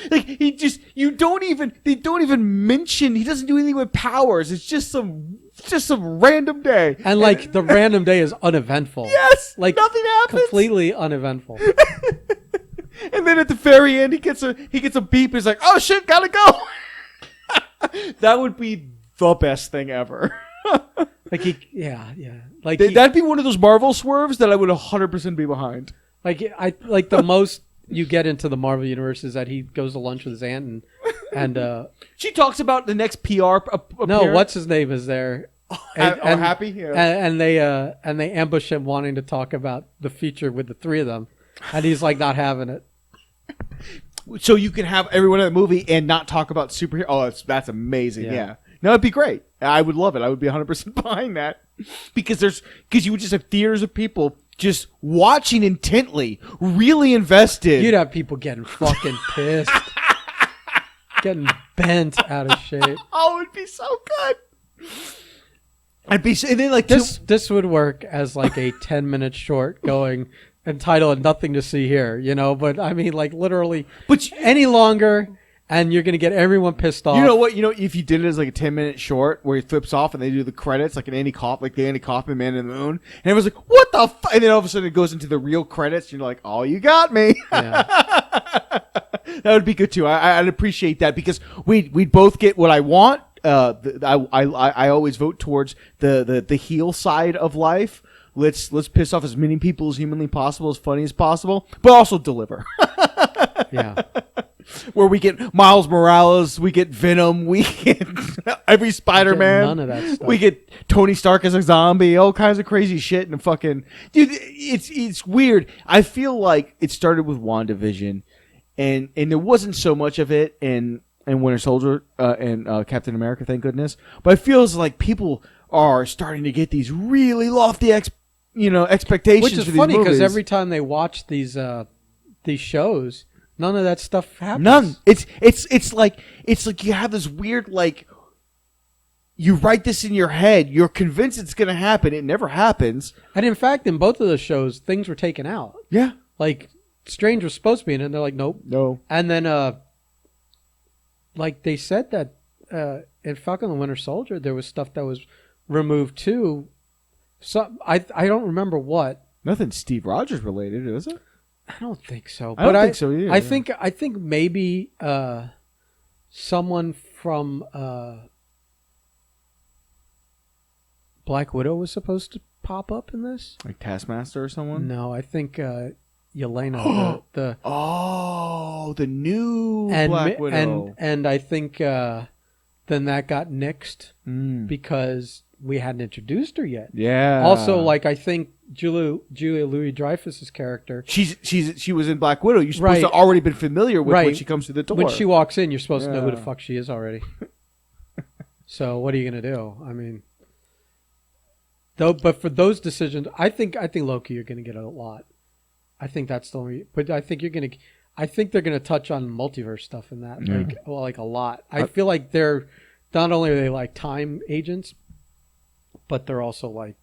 Like they don't even mention, he doesn't do anything with powers. It's just some random day. And like the random day is uneventful. Yes, like nothing happens. completely uneventful. And then at the very end, he gets a beep. He's like, "Oh shit, gotta go." That would be the best thing ever. Like like That'd be one of those Marvel swerves that I would 100% be behind. like the most you get into the Marvel universe is that he goes to lunch with his aunt and She talks about the next PR. no, what's his name is there, and Happy, yeah. and they ambush him wanting to talk about the future with the 3 of them, and he's like not having it. so you can have everyone in the movie and not talk about superhero. Oh, that's amazing. Yeah. No, it'd be great. I would love it. I would be 100% behind that because you would just have theaters of people just watching intently, really invested. You'd have people getting fucking pissed, getting bent out of shape. Oh, it'd be so good. And then like this would work as like a 10-minute short going entitled "Nothing to See Here," But I mean, like literally, any longer. And you're going to get everyone pissed off. You know what? If you did it as like a 10-minute short where he flips off and they do the credits like the Andy Kaufman Man in the Moon. And everyone's like, what the fuck? And then all of a sudden it goes into the real credits. And you're like, oh, you got me. Yeah. That would be good too. I'd appreciate that because we'd both get what I want. I always vote towards the heel side of life. Let's piss off as many people as humanly possible, as funny as possible, but also deliver. Yeah. Where we get Miles Morales, we get Venom, we get every Spider-Man. None of that stuff. We get Tony Stark as a zombie, all kinds of crazy shit, and fucking dude, it's weird. I feel like it started with WandaVision, and there wasn't so much of it in Winter Soldier and Captain America, thank goodness. But it feels like people are starting to get these really lofty expectations. Which is for funny because every time they watch these shows. None of that stuff happens. None. It's like you have this weird you write this in your head. You're convinced it's going to happen. It never happens. And in fact, in both of the shows, things were taken out. Yeah. Like Strange was supposed to be in it, and they're like, nope. No. And then, like they said that in Falcon and the Winter Soldier, there was stuff that was removed too. So I don't remember what. Nothing Steve Rogers related, is it? I don't think so. I don't think so either. I think maybe someone from Black Widow was supposed to pop up in this. Like Taskmaster or someone? No, I think Yelena, the the new Black Widow. And I think then that got nixed because we hadn't introduced her yet. Yeah. Also, like I think Julia Louis-Dreyfus's character. She was in Black Widow. You're supposed to already been familiar with when she comes through the door. When she walks in, you're supposed to know who the fuck she is already. So what are you gonna do? I mean, but for those decisions, I think Loki you're gonna get a lot. I think that's the only. But I think they're gonna touch on multiverse stuff in that, like a lot. I feel like they're not only are they like time agents, but they're also like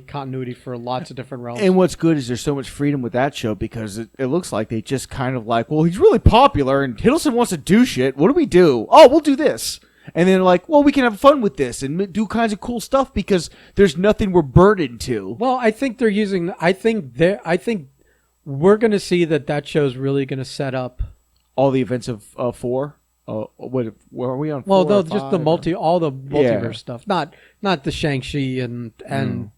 continuity for lots of different realms. And what's good is there's so much freedom with that show because it looks like they just kind of like, well, he's really popular and Hiddleston wants to do shit. What do we do? Oh, we'll do this. And then they're like, well, we can have fun with this and do kinds of cool stuff because there's nothing we're burdened to. Well, I think they're using. I think we're going to see that show's really going to set up all the events of 4. Where are we on? 4 well, or just 5, all the multiverse stuff, not the Shang-Chi and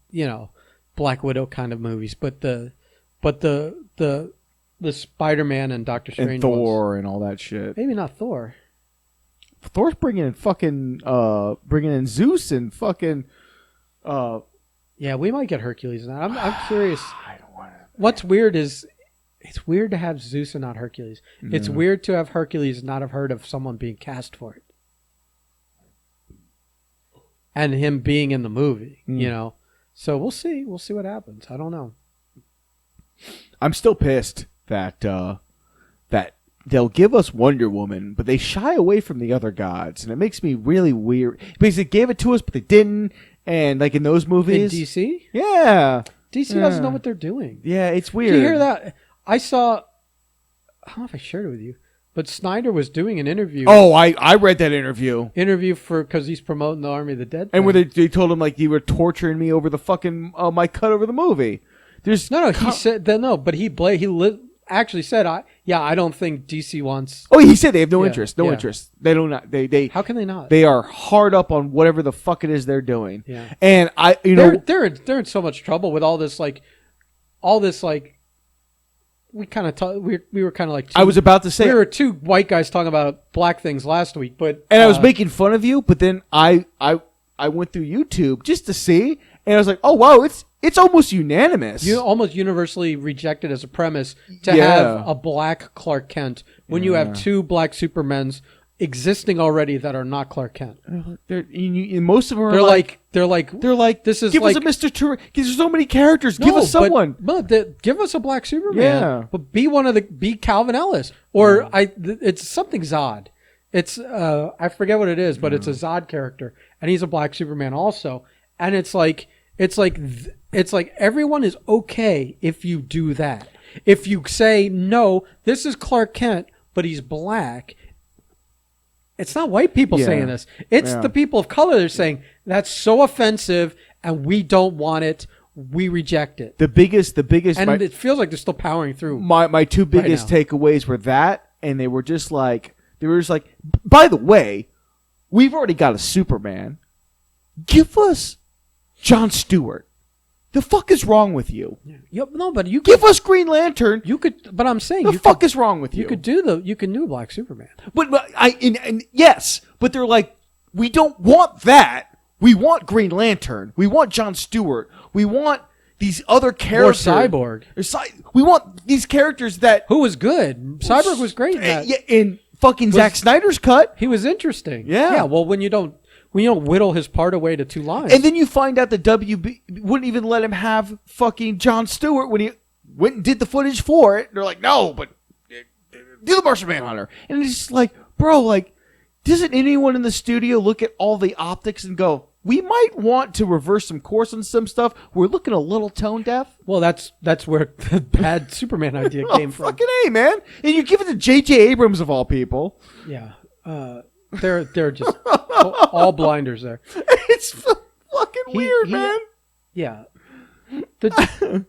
Black Widow kind of movies, but the Spider-Man and Doctor Strange and Thor and all that shit. Maybe not Thor. Thor's bringing in Zeus and fucking. Yeah, we might get Hercules in that. I'm curious. I don't want to. What's weird is. It's weird to have Zeus and not Hercules. Yeah. It's weird to have Hercules and not have heard of someone being cast for it. And him being in the movie, So we'll see. We'll see what happens. I don't know. I'm still pissed that they'll give us Wonder Woman, but they shy away from the other gods. And it makes me really weird. Because they gave it to us, but they didn't. And like in those movies. In DC? Yeah. DC doesn't know what they're doing. Yeah, it's weird. Did you hear that? I don't know if I shared it with you, but Snyder was doing an interview. Oh, I read that interview. Because he's promoting the Army of the Dead. And where they told him like you were torturing me over the fucking my cut over the movie. There's he said no, but he actually said I don't think DC wants. Oh, he said they have no interest. No interest. They don't. They. How can they not? They are hard up on whatever the fuck it is they're doing. Yeah. And they're in so much trouble with all this we kind of we were kind of like I was about to say we were two white guys talking about black things last week, but I was making fun of you, but then I went through YouTube just to see, And I was like, oh wow, it's almost unanimous. You almost universally rejected as a premise to Yeah. have a black Clark Kent when you have two black Supermens existing already that are not Clark Kent. And most of them are They're like this is give like, us a Mr. Turek. There's so many characters. Give us someone. But give us a black Superman. Yeah. But be Calvin Ellis or it's something Zod. It's I forget what it is, but it's a Zod character, and he's a black Superman also. And it's like everyone is okay if you do that. If you say no, this is Clark Kent, but he's black. It's not white people saying this. It's the people of color that are saying that's so offensive, and we don't want it. We reject it. The biggest, and it feels like they're still powering through. My two biggest takeaways were that, and they were just like, by the way, we've already got a Superman. Give us Jon Stewart. The fuck is wrong with you? No, but you give us Green Lantern. You could, but I'm saying the fuck is wrong with you? You could do Black Superman. But yes, but they're like, we don't want that. We want Green Lantern. We want Jon Stewart. We want these other characters. Or Cyborg. We want these characters that who was good. Cyborg was great in that. In fucking Zack Snyder's cut, he was interesting. Yeah. Well, when you don't whittle his part away to 2 lines. And then you find out the WB wouldn't even let him have fucking Jon Stewart when he went and did the footage for it. They're like, no, but do the Martian Manhunter. And it's just like, bro, like, doesn't anyone in the studio look at all the optics and go, we might want to reverse some course on some stuff. We're looking a little tone deaf. Well, that's where the bad Superman idea came from. Fucking A, man. And you give it to J.J. Abrams of all people. Yeah. They're just all blinders there. It's fucking weird, man. Yeah. The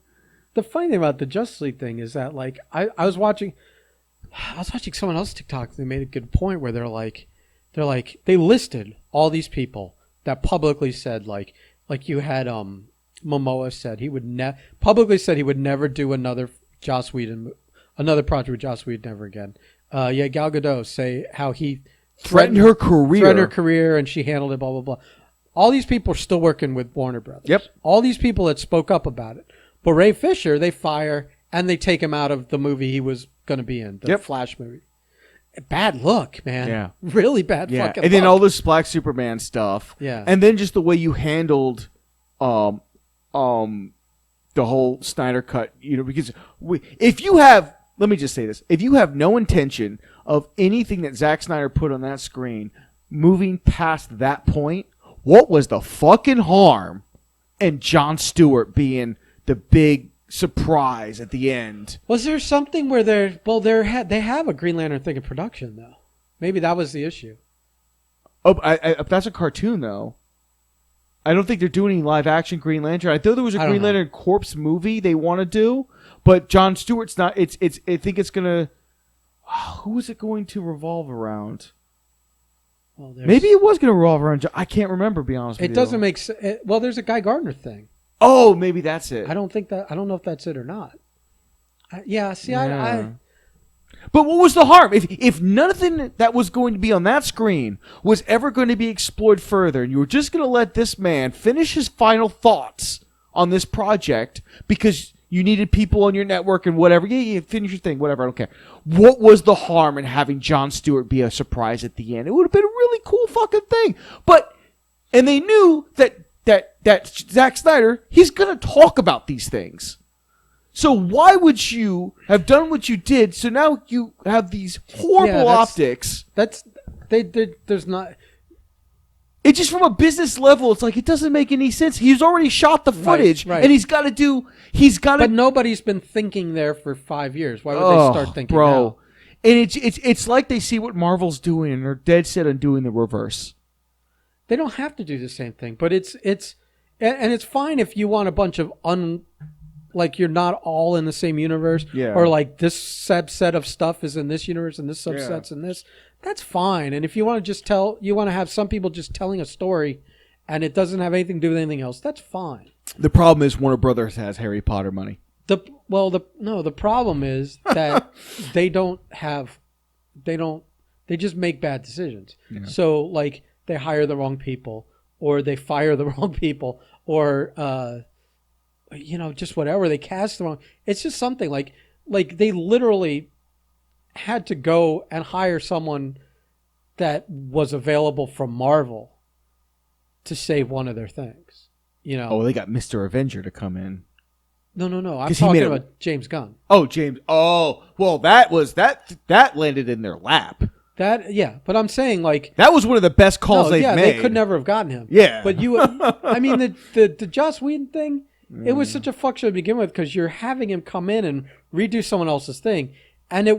funny thing about the Justice League thing is that, like, I was watching someone else's TikTok. They made a good point where they're like they listed all these people that publicly said like you had Momoa said he would publicly said he would never do another project with Joss Whedon ever again. Gal Gadot say how he threatened her career, and she handled it, blah, blah, blah. All these people are still working with Warner Brothers. Yep. All these people that spoke up about it. But Ray Fisher, they fire, and they take him out of the movie he was going to be in, the Flash movie. Bad look, man. Yeah. Really bad fucking look. And then all this Black Superman stuff. Yeah. And then just the way you handled the whole Snyder cut, because let me just say this. If you have no intention of anything that Zack Snyder put on that screen moving past that point, what was the fucking harm in Jon Stewart being the big surprise at the end? Was there something where they have a Green Lantern thing in production, though? Maybe that was the issue. Oh, that's a cartoon, though. I don't think they're doing any live action Green Lantern. I thought there was a Green Lantern Corpse movie they want to do, but Jon Stewart's not. I think it's gonna. Who is it going to revolve around? Well, maybe it was going to revolve around. I can't remember. To be honest with you, it doesn't make sense. Well, there's a Guy Gardner thing. Oh, maybe that's it. I don't know if that's it or not. But what was the harm? If nothing that was going to be on that screen was ever going to be explored further, and you were just going to let this man finish his final thoughts on this project because you needed people on your network and whatever. Yeah, finish your thing, whatever, I don't care. What was the harm in having Jon Stewart be a surprise at the end? It would have been a really cool fucking thing. And they knew that Zack Snyder, he's going to talk about these things. So why would you have done what you did? So now you have these horrible optics. There's not. It's just from a business level. It's like it doesn't make any sense. He's already shot the footage, and he's got to. But nobody's been thinking there for 5 years. Why would they start thinking now? And it's like they see what Marvel's doing, and they're dead set on doing the reverse. They don't have to do the same thing, but it's fine if you want a bunch of like you're not all in the same universe, or like this subset of stuff is in this universe and this subset's in this. That's fine. And if you want to have some people just telling a story, and it doesn't have anything to do with anything else, that's fine. The problem is Warner Brothers has Harry Potter money. The problem is that they just make bad decisions. Yeah. So like they hire the wrong people or they fire the wrong people or just whatever. They cast them on. It's just something like they literally had to go and hire someone that was available from Marvel to save one of their things. Oh, they got Mr. Avenger to come in. No. I'm talking about James Gunn. Oh, James. Oh, well, that landed in their lap. But I'm saying that was one of the best calls they've made. They could never have gotten him. Yeah, but the Joss Whedon thing, it was such a fuck show to begin with because you're having him come in and redo someone else's thing, and I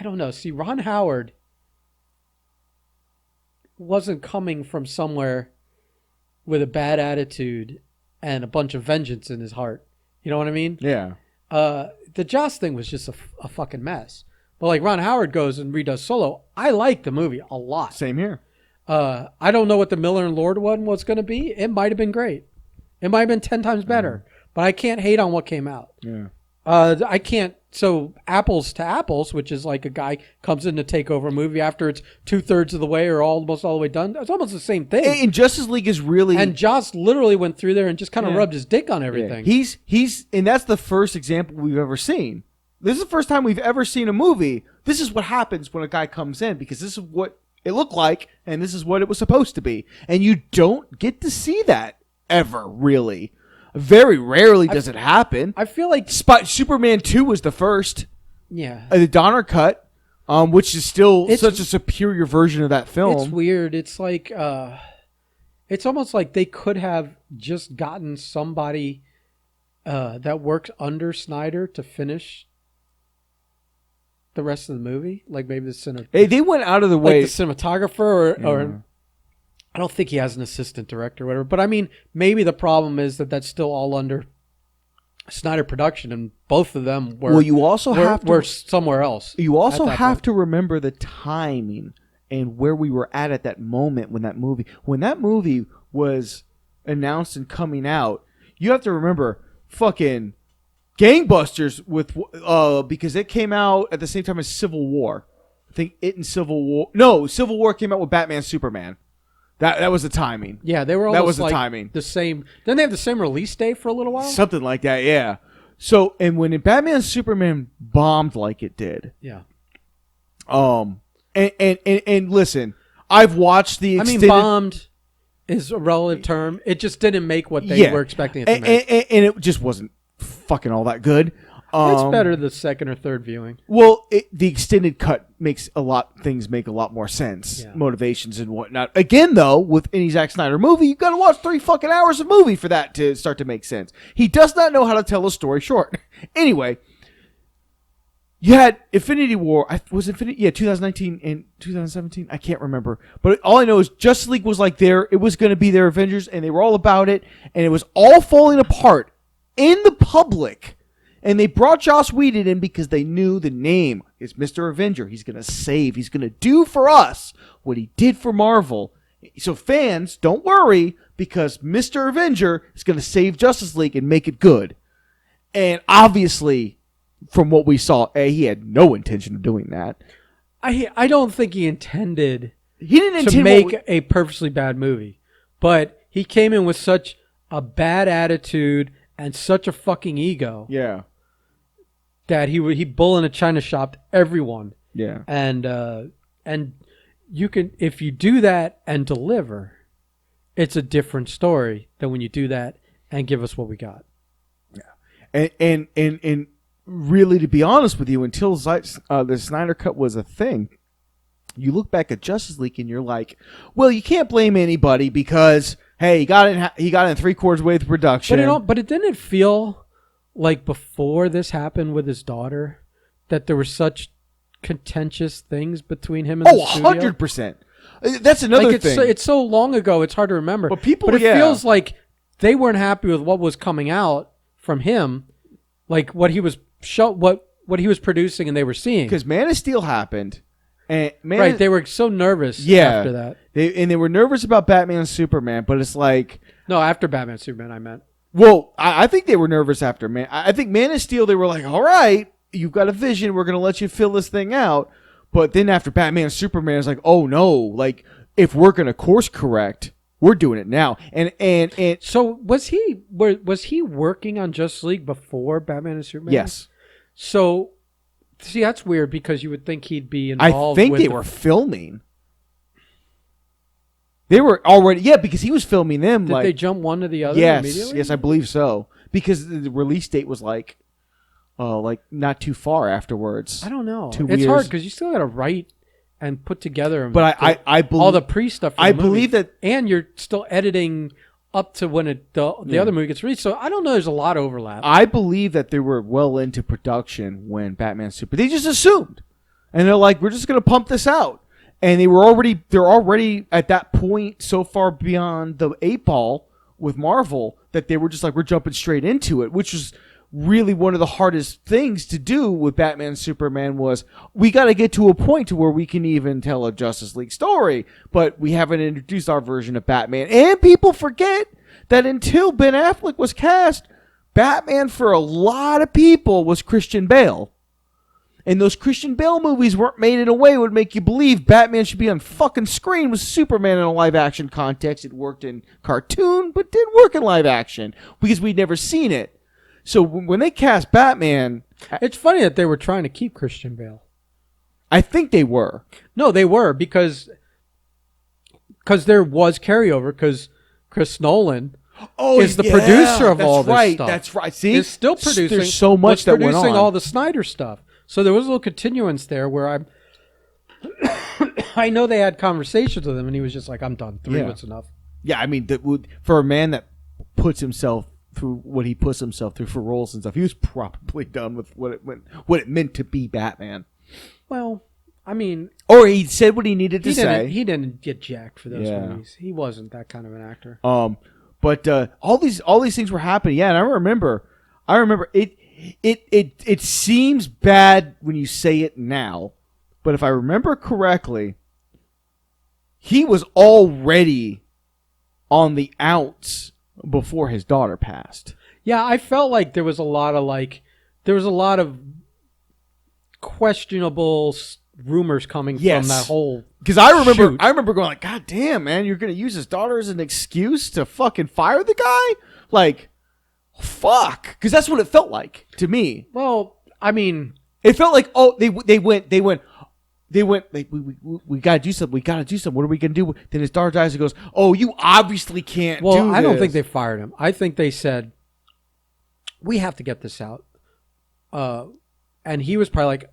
don't know. See, Ron Howard wasn't coming from somewhere with a bad attitude and a bunch of vengeance in his heart. You know what I mean? Yeah. The Joss thing was just a fucking mess. But Ron Howard goes and redoes Solo. I like the movie a lot. Same here. I don't know what the Miller and Lord one was going to be. It might have been great. It might have been 10 times better. But I can't hate on what came out. Yeah. I can't. So Apples to Apples, which is a guy comes in to take over a movie after it's 2/3 of the way or almost all the way done. It's almost the same thing. And Justice League is really... And Joss literally went through there and just kind of rubbed his dick on everything. Yeah. He's and that's the first example we've ever seen. This is the first time we've ever seen a movie. This is what happens when a guy comes in because this is what it looked like and this is what it was supposed to be. And you don't get to see that ever, really. Very rarely does it happen. I feel like Superman 2 was the first. Yeah. The Donner cut, which is still such a superior version of that film. It's weird. It's it's almost like they could have just gotten somebody that works under Snyder to finish the rest of the movie. Like maybe they went out of the way. Like the cinematographer or I don't think he has an assistant director or whatever. But maybe the problem is that's still all under Snyder production, and both of them were. Well, you also were somewhere else. You also have to remember the timing and where we were at that moment when that movie was announced and coming out. You have to remember fucking gangbusters with because it came out at the same time as Civil War. I think Civil War came out with Batman Superman. That was the timing. Yeah, they were almost the timing. The same. Didn't they have the same release date for a little while? Something like that, yeah. So, and when Batman Superman bombed like it did. Yeah. And listen, I've watched the extended... bombed is a relative term. It just didn't make what they were expecting it to make. And it just wasn't fucking all that good. It's better the second or third viewing. Well, the extended cut makes things make a lot more sense, motivations and whatnot. Again, though, with any Zack Snyder movie, you've got to watch 3 fucking hours of movie for that to start to make sense. He does not know how to tell a story short. Anyway, you had Infinity War. 2019 and 2017. I can't remember, but all I know is Justice League was it was going to be their Avengers, and they were all about it, and it was all falling apart in the public. And they brought Joss Whedon in because they knew the name is Mr. Avenger. He's going to save. He's going to do for us what he did for Marvel. So fans, don't worry because Mr. Avenger is going to save Justice League and make it good. And obviously, from what we saw, he had no intention of doing that. I don't think he intended to make a purposely bad movie. But he came in with such a attitude and such a fucking ego. Yeah. That he bull in a china shop everyone. Yeah. And you can, if you do that and deliver, it's a different story than when you do that and give us what we got. Yeah. And really, to be honest with you, until the Snyder Cut was a thing, you look back at Justice League and you're like, well, you can't blame anybody because, hey, he got in 3/4 way with production. But it didn't feel like before this happened with his daughter that there were such contentious things between him and the studio? 100%. That's another thing. It's so long ago, it's hard to remember. But it feels like they weren't happy with what was coming out from him, like what he was what he was producing and they were seeing. Because Man of Steel happened. And they were so nervous after that. They were nervous about Batman and Superman, but it's like... No, after Batman and Superman, I meant. Well, I think they were nervous after Man. I think Man of Steel, they were like, all right, you've got a vision. We're going to let you fill this thing out. But then after Batman and Superman, it's like, oh no, like if we're going to course correct, We're doing it now. And So was he working on Justice League before Batman and Superman? yes. So see, that's weird because you would think he'd be involved. I think they were filming. They were already, because he was filming them. Did they jump one to the other immediately? Yes, I believe so. Because the release date was like not too far afterwards. I don't know. 2 It's years. hard because you still got to write and put together. But I believe all the pre-stuff. For I the movie. believe that, and you're still editing up to when the other movie gets released. So I don't know. There's a lot of overlap. I believe that they were well into production when Batman Super. They just assumed, and they're like, we're just gonna pump this out. And they're already at that point so far beyond the 8 ball with Marvel that they were just like, we're jumping straight into it, which was really one of the hardest things to do with Batman and Superman. Was we got to get to a point to where we can even tell a Justice League story, but we haven't introduced our version of Batman. And people forget that until Ben Affleck was cast, Batman for a lot of people was Christian Bale. And those Christian Bale movies weren't made in a way that would make you believe Batman should be on fucking screen with Superman in a live-action context. It worked in cartoon, but didn't work in live-action because we'd never seen it. So when they cast Batman... It's funny that they were trying to keep Christian Bale. I think they were. No, they were because there was carryover because Chris Nolan... is the producer of all this stuff. That's right. See? Is still producing. There's so much that went on. Producing all the Snyder stuff. So there was a little continuance there where I know they had conversations with him and he was just like, I'm done. 3 was enough. Yeah, I mean, for a man that puts himself through what he puts himself through for roles and stuff, he was probably done with what it meant to be Batman. Well, I mean... Or he said what he needed to say. He didn't get jacked for those movies. He wasn't that kind of an actor. But all these things were happening. Yeah, and I remember it. It seems bad when you say it now, but if I remember correctly, he was already on the outs before his daughter passed. Yeah, I felt like there was a lot of questionable rumors coming from that whole. Because I remember going like, God damn, man, you're gonna use his daughter as an excuse to fucking fire the guy? Like, fuck. Because that's what it felt like to me. Well, I mean, it felt like, oh, they went. Like, we gotta do something. What are we gonna do? Then his daughter dies and goes, oh, you obviously can't do this. Well, I don't think they fired him. I think they said, we have to get this out. And he was probably like,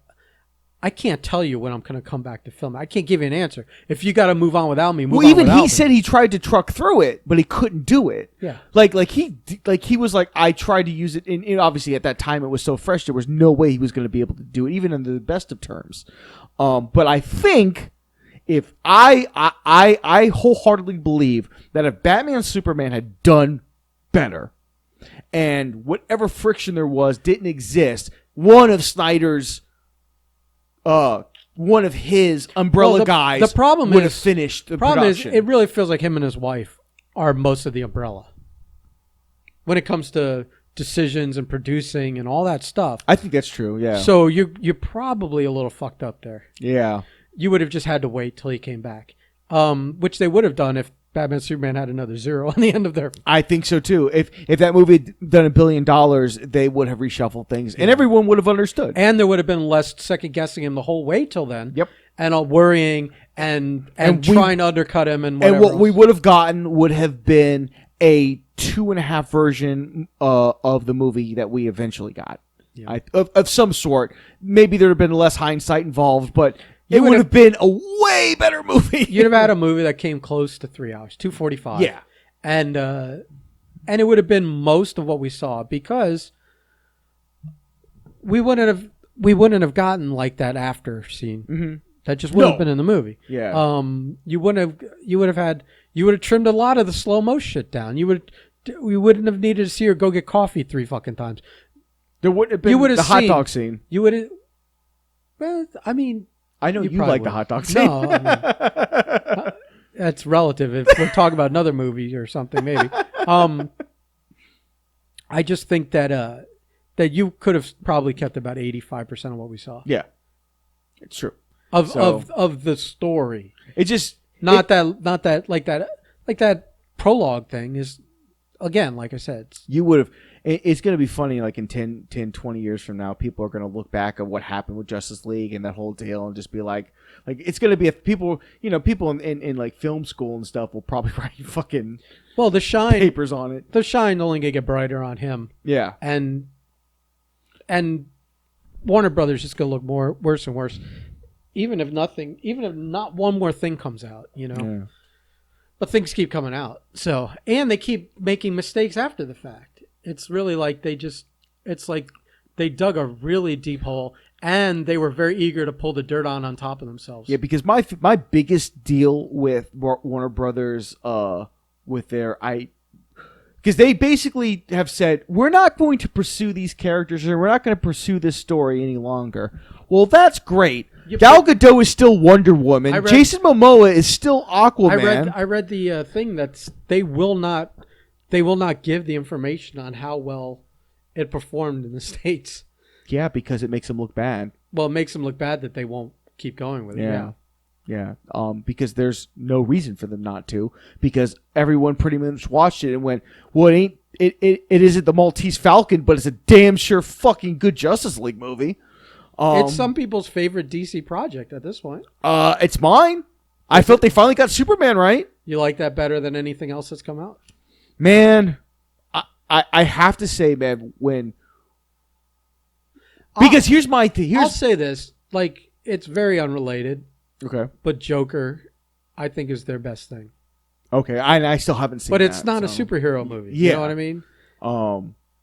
I can't tell you when I'm going to come back to film. I can't give you an answer. If you got to move on without me, move on without me. Well, even he said he tried to truck through it, but he couldn't do it. Yeah. Like he was like, I tried to use it, and obviously at that time it was so fresh, there was no way he was going to be able to do it, even under the best of terms. But I think if I wholeheartedly believe that if Batman and Superman had done better, and whatever friction there was didn't exist, one of his umbrella guys the problem would have finished the problem production. Is, it really feels like him and his wife are most of the umbrella when it comes to decisions and producing and all that stuff. I think that's true, yeah. So you're probably a little fucked up there. Yeah. You would have just had to wait till he came back, which they would have done if Batman Superman had another 0 on the end of their... I think so, too. If that movie had done $1 billion, they would have reshuffled things, and everyone would have understood. And there would have been less second-guessing him the whole way till then. Yep. And worrying and trying to undercut him and whatever And what else. we would have gotten would have been a 2.5 version of the movie that we eventually got. Yeah. Of some sort. Maybe there would have been less hindsight involved, but... It would have been a way better movie. You'd have had a movie that came close to 3 hours, 2:45. Yeah, and it would have been most of what we saw because we wouldn't have gotten like that after scene. Mm-hmm. That just wouldn't have been in the movie. Yeah. You would have trimmed a lot of the slow mo shit down. We wouldn't have needed to see her go get coffee 3 fucking times. There wouldn't have been the hot dog scene. You would have. Well, I mean. I know you like the hot dog scene. No, I mean, that's relative. If we're talking about another movie or something, maybe. I just think that you could have probably kept about 85% of what we saw. Yeah, it's true. Of the story. It just not that prologue thing is, again, like I said, You would have. It's going to be funny, like in 10, 20 years from now, people are going to look back at what happened with Justice League and that whole deal and just be like it's going to be people in like film school and stuff will probably write fucking the shine papers on it. The shine only going to get brighter on him. Yeah. And Warner Brothers is going to look worse and worse, even if not one more thing comes out, Yeah. But things keep coming out. So, and they keep making mistakes after the fact. It's really like it's like they dug a really deep hole and they were very eager to pull the dirt on top of themselves. Yeah, because my biggest deal with Warner Brothers with because they basically have said, we're not going to pursue these characters or we're not going to pursue this story any longer. Well, that's great. Gal Gadot is still Wonder Woman. Jason Momoa is still Aquaman. I read the thing that they will not give the information on how well it performed in the States. Yeah, because it makes them look bad. Well, it makes them look bad that they won't keep going with it. Yeah. Because there's no reason for them not to. Because everyone pretty much watched it and went, well, it isn't the Maltese Falcon, but it's a damn sure fucking good Justice League movie. It's some people's favorite DC project at this point. It's mine. I felt they finally got Superman right. You like that better than anything else that's come out? Man, I have to say, man, because here's my thing. I'll say this, like, it's very unrelated. Okay. But Joker, I think, is their best thing. Okay, I still haven't seen it. But it's not a superhero movie. Yeah. You know what I mean?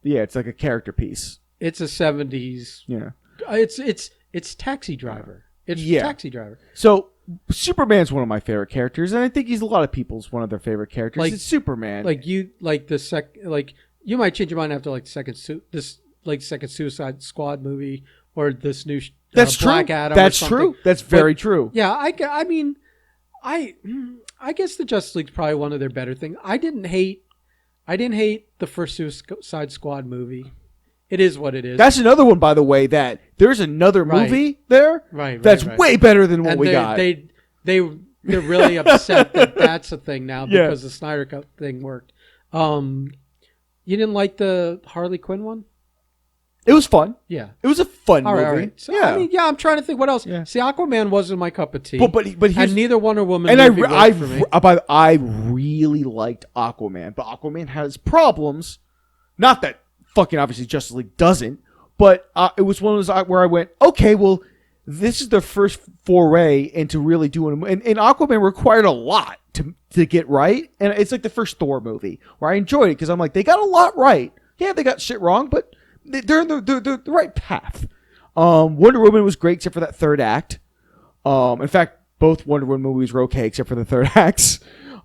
Yeah, it's like a character piece. It's a 70s. Yeah. It's Taxi Driver. It's Taxi Driver. So Superman's one of my favorite characters, and I think he's a lot of people's one of their favorite characters. Like, it's Superman. You might change your mind after like second Suicide Squad movie or this new That's Black true. Adam. That's true. That's very true. Yeah, I mean, I guess the Justice League's probably one of their better things. I didn't hate the first Suicide Squad movie. It is what it is. That's another one, by the way, that there's another movie there that's way better than what we got. They're really upset that that's a thing now because the Snyder Cut thing worked. You didn't like the Harley Quinn one? It was fun. Yeah. It was a fun movie. All right. So, I mean, I'm trying to think what else. Yeah. See, Aquaman wasn't my cup of tea. But and neither Wonder Woman and movie worked for me. I really liked Aquaman, but Aquaman has problems. Not that fucking obviously Justice League doesn't, but it was one of those where I went, okay, well, this is the first foray into really doing, and Aquaman required a lot to get right, and it's like the first Thor movie where I enjoyed it because I'm like, they got a lot right. Yeah, they got shit wrong, but they're in the right path. Wonder Woman was great except for that third act. In fact, both Wonder Woman movies were okay except for the third acts.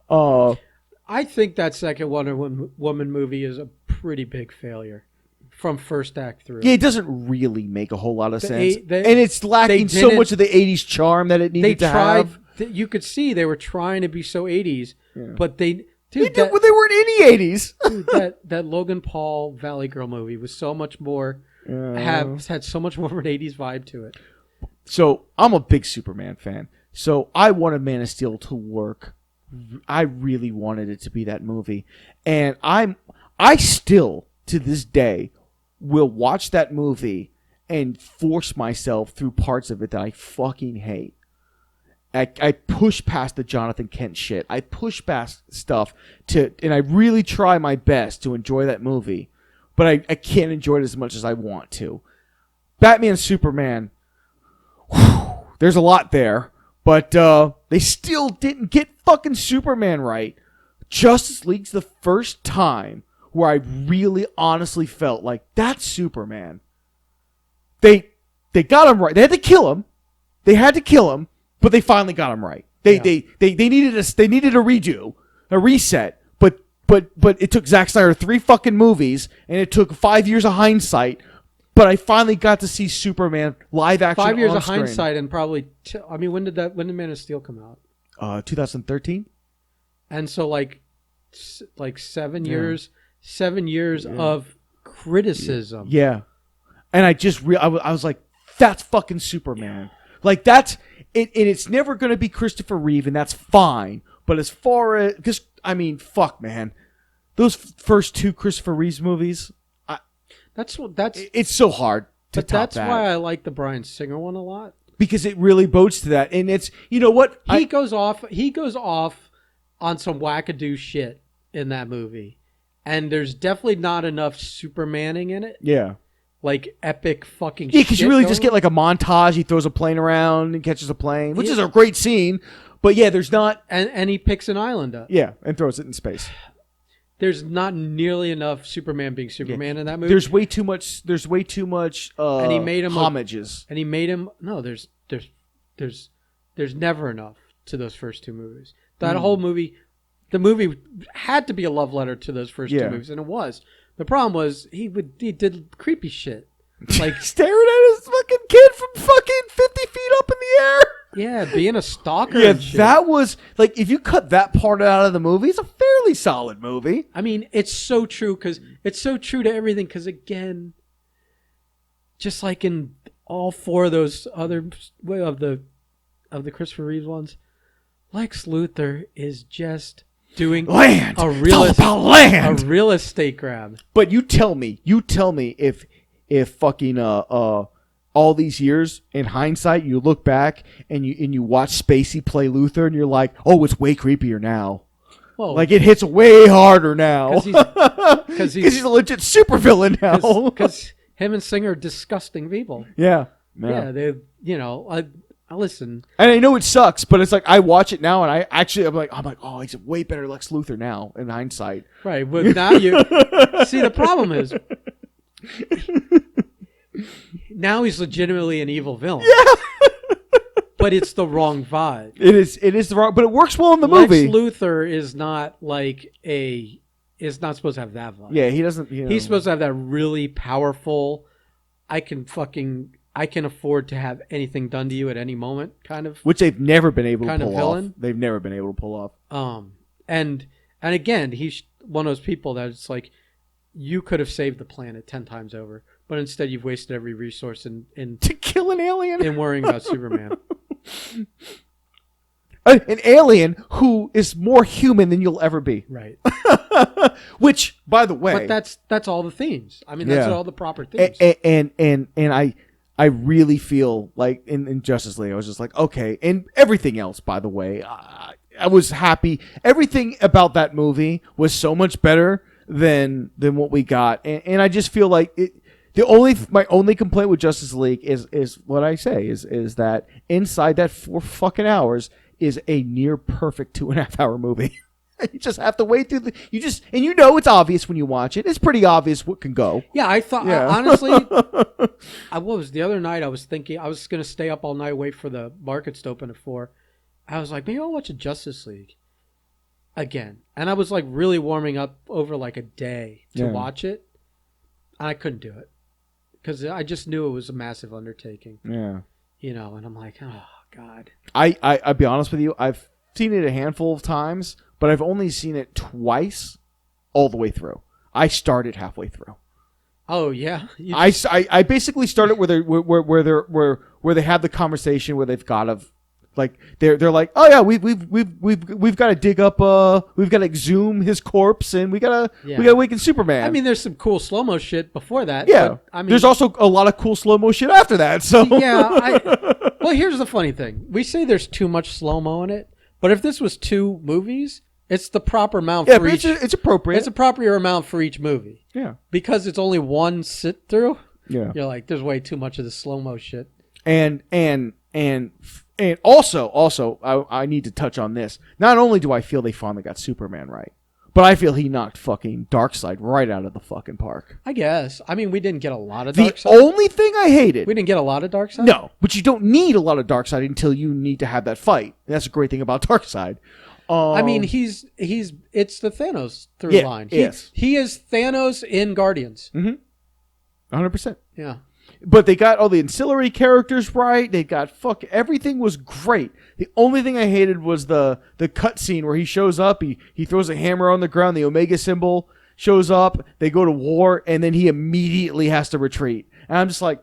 I think that second Wonder Woman movie is a pretty big failure from first act through. Yeah, it doesn't really make a whole lot of sense. And it's lacking so much of the 80s charm that it needed to have. You could see they were trying to be so 80s, but they weren't any 80s. Dude, that Logan Paul Valley Girl movie was so much more, had so much more of an 80s vibe to it. So I'm a big Superman fan. So I wanted Man of Steel to work. I really wanted it to be that movie. And I still, to this day, will watch that movie and force myself through parts of it that I fucking hate. I push past the Jonathan Kent shit. I push past stuff and I really try my best to enjoy that movie. But I can't enjoy it as much as I want to. Batman, Superman, there's a lot there. But they still didn't get fucking Superman right. Justice League's the first time where I really honestly felt like that's Superman. They got him right. They had to kill him. But they finally got him right. They needed a redo, a reset. But it took Zack Snyder 3 fucking movies, and it took 5 years of hindsight. But I finally got to see Superman live action. 5 years on of screen. hindsight, and probably. When did Man of Steel come out? 2013. And so like 7 years. 7 years of criticism. Yeah, and I was like, that's fucking Superman. Like that's it. And it's never going to be Christopher Reeve, and that's fine. But as far as because I mean, fuck, man. Those first 2 Christopher Reeves movies, it's so hard to top that's that. why I like the Bryan Singer one a lot. Because it really bodes to that. And it's, you know what? He goes off on some wackadoo shit in that movie. And there's definitely not enough Supermaning in it. Yeah. Like epic fucking shit. Yeah, because you really just going get like a montage. He throws a plane around and catches a plane, which is a great scene. But yeah, there's not... And he picks an island up. Yeah, and throws it in space. There's not nearly enough Superman being Superman in that movie. There's way too much and he made him homages. And he made him there's never enough to those first 2 movies. That whole movie, the movie had to be a love letter to those first 2 movies, and it was. The problem was he did creepy shit. Like staring at his fucking kid from fucking 50 feet up in the air. Yeah, being a stalker. Yeah, and shit. that was like, if you cut that part out of the movie, it's a fairly solid movie. I mean, it's so true because it's so true to everything. Because again, just like in all 4 of those other of the Christopher Reeves ones, Lex Luthor is just doing land. a real estate grab. But you tell me if fucking all these years in hindsight, you look back and you watch Spacey play Luthor and you're like, oh, it's way creepier now. Well, like it hits way harder now because he's a legit supervillain now. Because him and Singer are disgusting people. Yeah. They I listen. And I know it sucks, but it's like I watch it now and I'm like, oh, he's a way better Lex Luthor now in hindsight. Right. But now you see the problem is now he's legitimately an evil villain. Yeah. But it's the wrong vibe. It is the wrong, but it works well in the movie. Lex Luthor is not is not supposed to have that vibe. Yeah, he doesn't. He's supposed to have that really powerful, I can afford to have anything done to you at any moment kind of. Which they've never been able to pull villain. off. They've never been able to pull off. And again, he's one of those people that it's like, you could have saved the planet 10 times over, but instead you've wasted every resource in to kill an alien and worrying about Superman. An alien who is more human than you'll ever be. Right. Which, by the way, but that's all the themes. I mean, that's all the proper themes. And I really feel like in Justice League, I was just like, okay, and everything else, by the way, I was happy. Everything about that movie was so much better than what we got, and I just feel like it. My only complaint with Justice League is what I say is that inside that 4 fucking hours is a near perfect 2.5 hour movie. You just have to wait through and it's obvious when you watch it. It's pretty obvious what can go. Yeah, I thought honestly, what was the other night? I was thinking I was gonna stay up all night, wait for the markets to open at 4. I was like, maybe I'll watch a Justice League again, and I was like really warming up over like a day to watch it. And I couldn't do it because I just knew it was a massive undertaking. Yeah, and I'm like, oh God. I'll be honest with you. I've seen it a handful of times, but I've only seen it twice all the way through. I started halfway through. Oh yeah. I basically started where they have the conversation where they've got like they're like, oh yeah, we've got to dig up we've got to exhume his corpse and we gotta awaken Superman. I mean, there's some cool slow mo shit before that. Yeah, but, I mean, there's also a lot of cool slow mo shit after that. So yeah, well, here's the funny thing: we say there's too much slow mo in it, but if this was 2 movies, it's the proper amount for each. It's appropriate. It's a proper amount for each movie. Yeah, because it's only one sit through. Yeah, you're like, there's way too much of the slow mo shit. And also, I need to touch on this. Not only do I feel they finally got Superman right, but I feel he knocked fucking Darkseid right out of the fucking park. I guess. I mean, we didn't get a lot of Darkseid. The only thing I hated... We didn't get a lot of Darkseid? No, but you don't need a lot of Darkseid until you need to have that fight. That's a great thing about Darkseid. I mean, it's the Thanos through line. He is Thanos in Guardians. Mm-hmm. 100%. Yeah. But they got all the ancillary characters right. They got everything was great. The only thing I hated was the cut scene where he shows up. He throws a hammer on the ground. The Omega symbol shows up. They go to war, and then he immediately has to retreat. And I'm just like,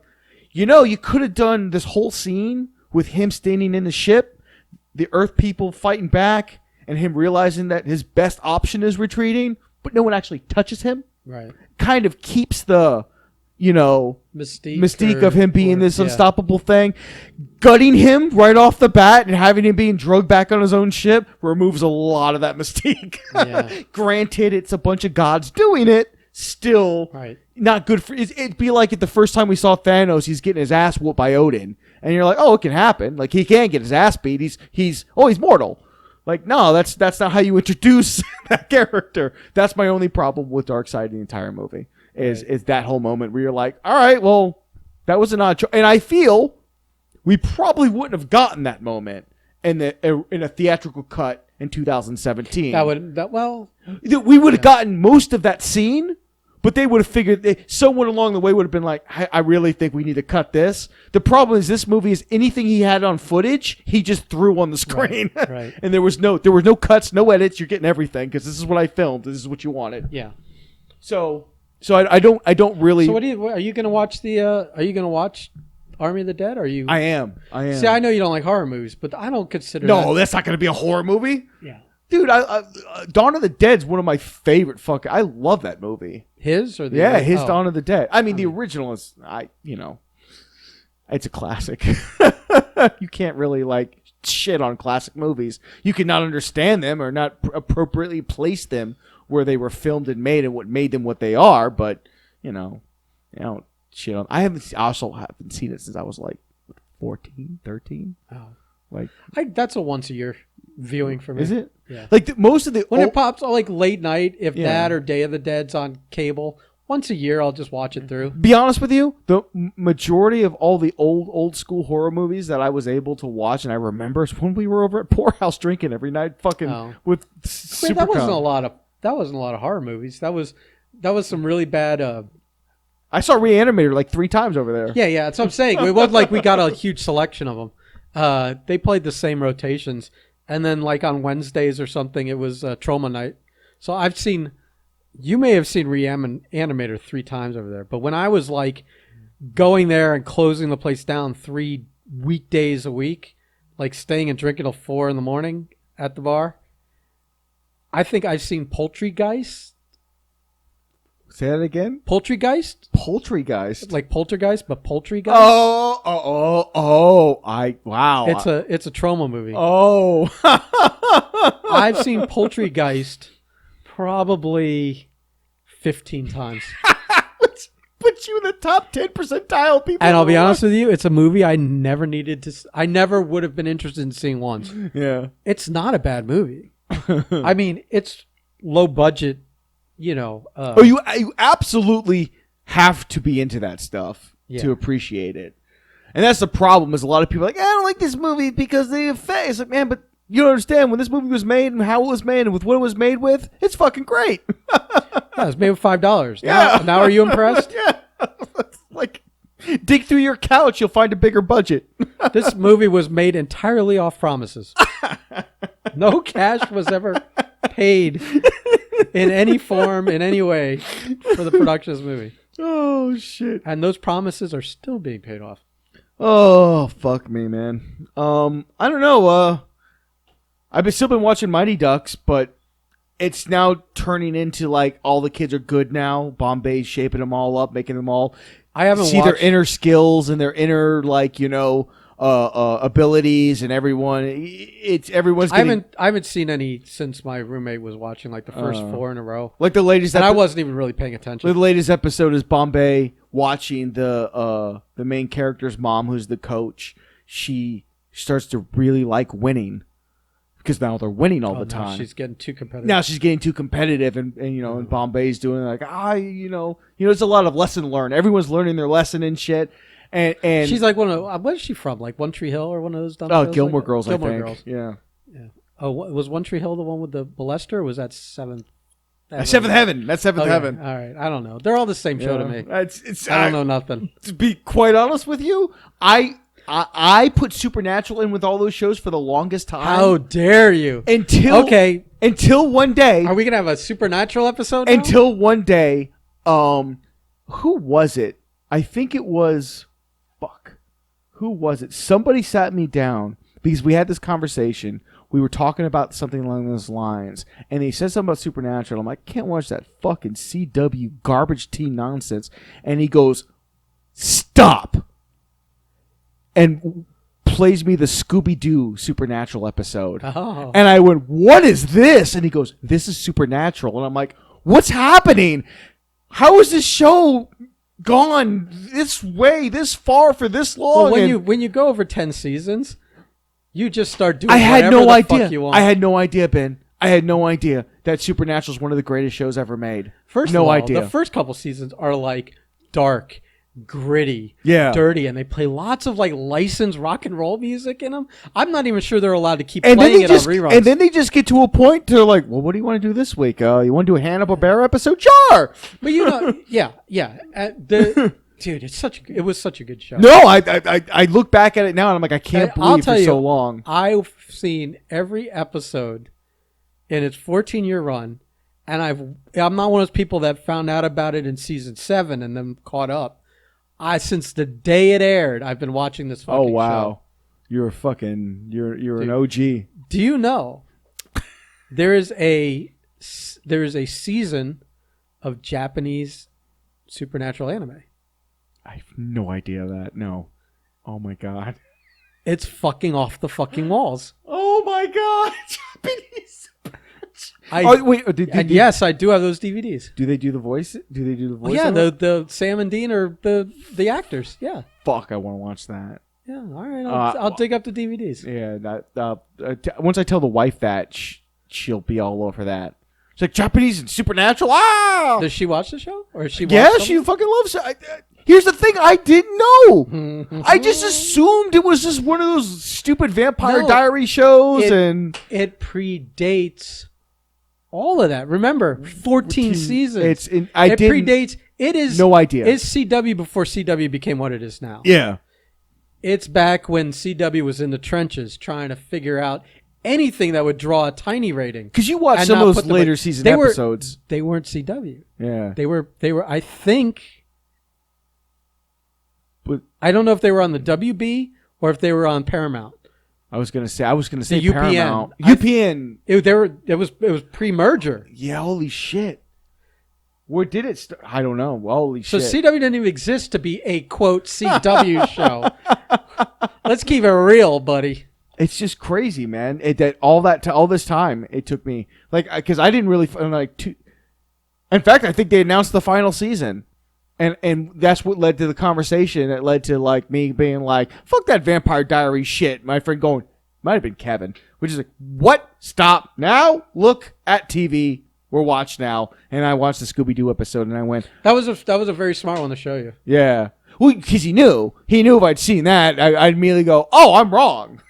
you could have done this whole scene with him standing in the ship, the Earth people fighting back, and him realizing that his best option is retreating, but no one actually touches him, Right. kind of keeps the, mystique or, of him being this yeah. unstoppable thing. Gutting him right off the bat and having him being drugged back on his own ship removes a lot of that mystique. Yeah. Granted, it's a bunch of gods doing it. Still, Right. not good for. It'd be like the first time we saw Thanos, he's getting his ass whooped by Odin, and you're like, oh, it can happen. Like he can get his ass beat. He's mortal. Like no, that's not how you introduce that character. That's my only problem with Darkseid in the entire movie. Is that whole moment where you're like, all right, well, that was an odd choice, and I feel we probably wouldn't have gotten that moment in a theatrical cut in 2017. We would have gotten most of that scene, but they would have figured someone along the way would have been like, I really think we need to cut this. The problem is this movie is anything he had on footage, he just threw on the screen. Right. And there was no cuts, no edits. You're getting everything because this is what I filmed. This is what you wanted. Yeah. So I don't really. So are you going to watch are you going to watch Army of the Dead? Are you? I am. See, I know you don't like horror movies, but I don't consider that's not going to be a horror movie. Yeah. Dude, Dawn of the Dead's one of my favorite I love that movie. His or the Dawn of the Dead. I mean, the original is it's a classic. You can't really shit on classic movies. You cannot understand them or not appropriately place them where they were filmed and made and what made them what they are, but shit on. I also haven't seen it since I was 14, 13. Oh. That's a once a year viewing for me. Is it? Yeah. Most of the when it pops late night, if that or Day of the Dead's on cable, once a year I'll just watch it through. Be honest with you, the majority of all the old school horror movies that I was able to watch and I remember is when we were over at Poorhouse drinking every night, with Super. That wasn't a lot of horror movies. That was some really bad. I saw Reanimator 3 times over there. Yeah, that's what I'm saying. It wasn't like we got a huge selection of them. They played the same rotations. And then on Wednesdays or something, it was Trauma Night. So you may have seen Reanimator 3 times over there. But when I was going there and closing the place down 3 weekdays a week, staying and drinking till 4 a.m. at the bar, I think I've seen Poultrygeist. Say that again? Poultrygeist? Poultrygeist. Like Poltergeist, but Poultrygeist? Wow. It's a trauma movie. Oh. I've seen Poultrygeist probably 15 times. Put you in the top 10 percentile people. And I'll be honest with you, it's a movie I never needed to. I never would have been interested in seeing once. Yeah. It's not a bad movie. I mean, it's low budget. You absolutely have to be into that stuff to appreciate it. And that's the problem is a lot of people are like, I don't like this movie because the effects. It's like, man, but you don't understand when this movie was made and how it was made and with what it was made with, it's fucking great. It was made with $5. Yeah. Now are you impressed? Yeah. Dig through your couch, you'll find a bigger budget. This movie was made entirely off promises. No cash was ever paid in any form, in any way, for the production of this movie. Oh, shit. And those promises are still being paid off. Oh, fuck me, man. I don't know. I've still been watching Mighty Ducks, but it's now turning into all the kids are good now. Bombay's shaping them all up, making them all their inner skills and their inner abilities and everyone's getting... I haven't seen any since my roommate was watching the first 4 in a row. The latest and I wasn't even really paying attention. The latest episode is Bombay watching the main character's mom, who's the coach. She starts to really like winning because now they're winning all the time. She's getting too competitive. Now she's getting too competitive, and Bombay's doing there's a lot of lesson learned. Everyone's learning their lesson and shit. And she's one of what is she from? One Tree Hill or one of those dumb shows? Gilmore Girls, I think. Gilmore Girls. Yeah. Oh, was One Tree Hill the one with the molester, or was that Seventh? Seventh Heaven. That's Seventh Heaven. All right. I don't know. They're all the same show to me. I don't know nothing. To be quite honest with you, I put Supernatural in with all those shows for the longest time. How dare you? Until one day. Are we gonna have a Supernatural episode now? Until one day, who was it? I think it was. Fuck. Who was it? Somebody sat me down because we had this conversation we were talking about something along those lines, and he said something about Supernatural. I'm like, I can't watch that fucking CW garbage tea nonsense. And he goes, stop, and plays me the Scooby-Doo Supernatural episode. Oh. And I went, what is this? And he goes, this is Supernatural. And I'm like, what's happening? How is this show gone this way, this far, for this long? Well, when you go over 10 seasons, you just start doing I had whatever no the idea. fuck you want. I had no idea, Ben. I had no idea that Supernatural is one of the greatest shows ever made. First no of all, idea. the first couple seasons are like dark, gritty, Yeah. dirty, and they play lots of like licensed rock and roll music in them. I'm not even sure they're allowed to keep and playing then it just, on reruns. and then they just get to a point to like, well, what do you want to do this week? You want to do a Hanna-Barbera episode? Sure. But yeah. Dude, it was such a good show. No, I look back at it now and I'm like, I can't believe for so long. I've seen every episode in its 14-year run, and I'm not one of those people that found out about it in season 7 and then caught up. Since the day it aired, I've been watching this fucking show. Oh wow, you're an OG. Do you know there is a season of Japanese supernatural anime? I have no idea that. No. Oh my god. It's fucking off the fucking walls. Oh my god. Japanese. Yes, I do have those DVDs. Do they do the voice? Well, yeah, the Sam and Dean are the actors. Yeah. Fuck, I want to watch that. Yeah. All right. I'll dig up the DVDs. Yeah. Once I tell the wife that, she'll be all over that. She's like, Japanese and supernatural. Ah! Does she watch the show, or is she? Yeah, she fucking loves it. Here's the thing: I didn't know. I just assumed it was just one of those stupid Vampire Diary shows, and it predates all of that. Remember, 14 seasons. It predates. It is no idea. It's CW before CW became what it is now. Yeah, it's back when CW was in the trenches trying to figure out anything that would draw a tiny rating. Because you watched some of those later season episodes. They weren't CW. Yeah, they were. I think. But I don't know if they were on the WB or if they were on Paramount. I was gonna say the Paramount. UPN. It was pre-merger. Yeah, holy shit. Where did it start? I don't know. Holy shit. So CW didn't even exist to be a quote CW show. Let's keep it real, buddy. It's just crazy, man. All this time it took me because I didn't really In fact, I think they announced the final season. And that's what led to the conversation. It led to me being like, fuck that Vampire Diary shit. My friend going, might have been Kevin, which is like, what? Stop now. Look at TV. We're watched now. And I watched the Scooby-Doo episode and I went, that was a very smart one to show you. Yeah. Well, because he knew if I'd seen that, I'd immediately go, oh, I'm wrong.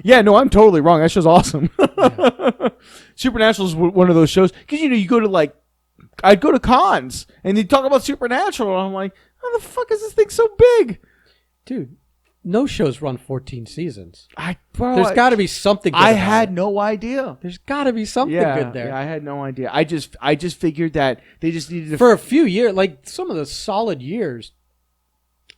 Yeah, no, I'm totally wrong. That show's awesome. Yeah. Supernatural is one of those shows. Because, you go to I'd go to cons and they'd talk about Supernatural, and I'm like, how the fuck is this thing so big? Dude, no shows run 14 seasons. There's got to be something good. I had no idea. There's got to be something good there. Yeah, I had no idea. I just figured that they just needed to... For a few years, some of the solid years,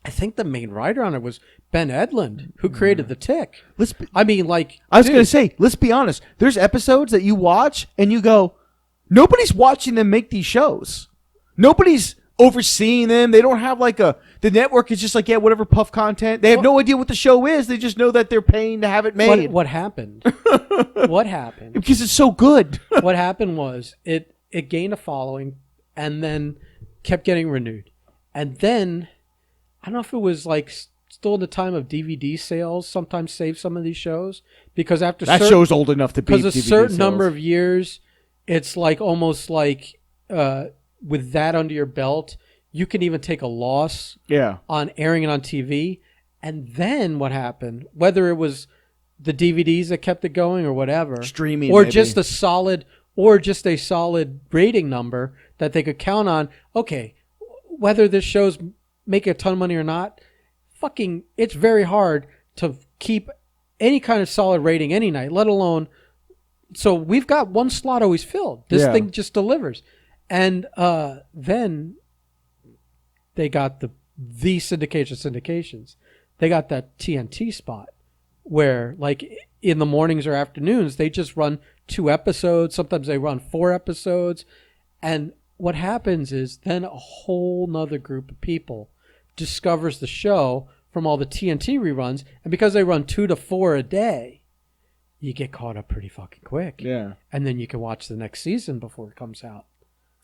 I think the main writer on it was Ben Edlund, who created The Tick. I was going to say, let's be honest. There's episodes that you watch and you go... Nobody's watching them make these shows. Nobody's overseeing them. They don't have the network is just whatever puff content. They have no idea what the show is. They just know that they're paying to have it made. What happened? What happened? Because it's so good. What happened was it gained a following and then kept getting renewed. And then, I don't know if it was still in the time of DVD sales, sometimes save some of these shows. Because after that show's old enough to be because a certain number of years... It's almost with that under your belt, you can even take a loss on airing it on TV. And then what happened, whether it was the DVDs that kept it going or whatever, streaming, or maybe. just a solid rating number that they could count on. Okay, whether this show's making a ton of money or not, it's very hard to keep any kind of solid rating any night, let alone... So we've got one slot always filled. This thing just delivers. And then they got the syndications. They got that TNT spot where in the mornings or afternoons, they just run 2 episodes. Sometimes they run 4 episodes. And what happens is then a whole nother group of people discovers the show from all the TNT reruns. And because they run 2 to 4 a day, you get caught up pretty fucking quick. Yeah. And then you can watch the next season before it comes out.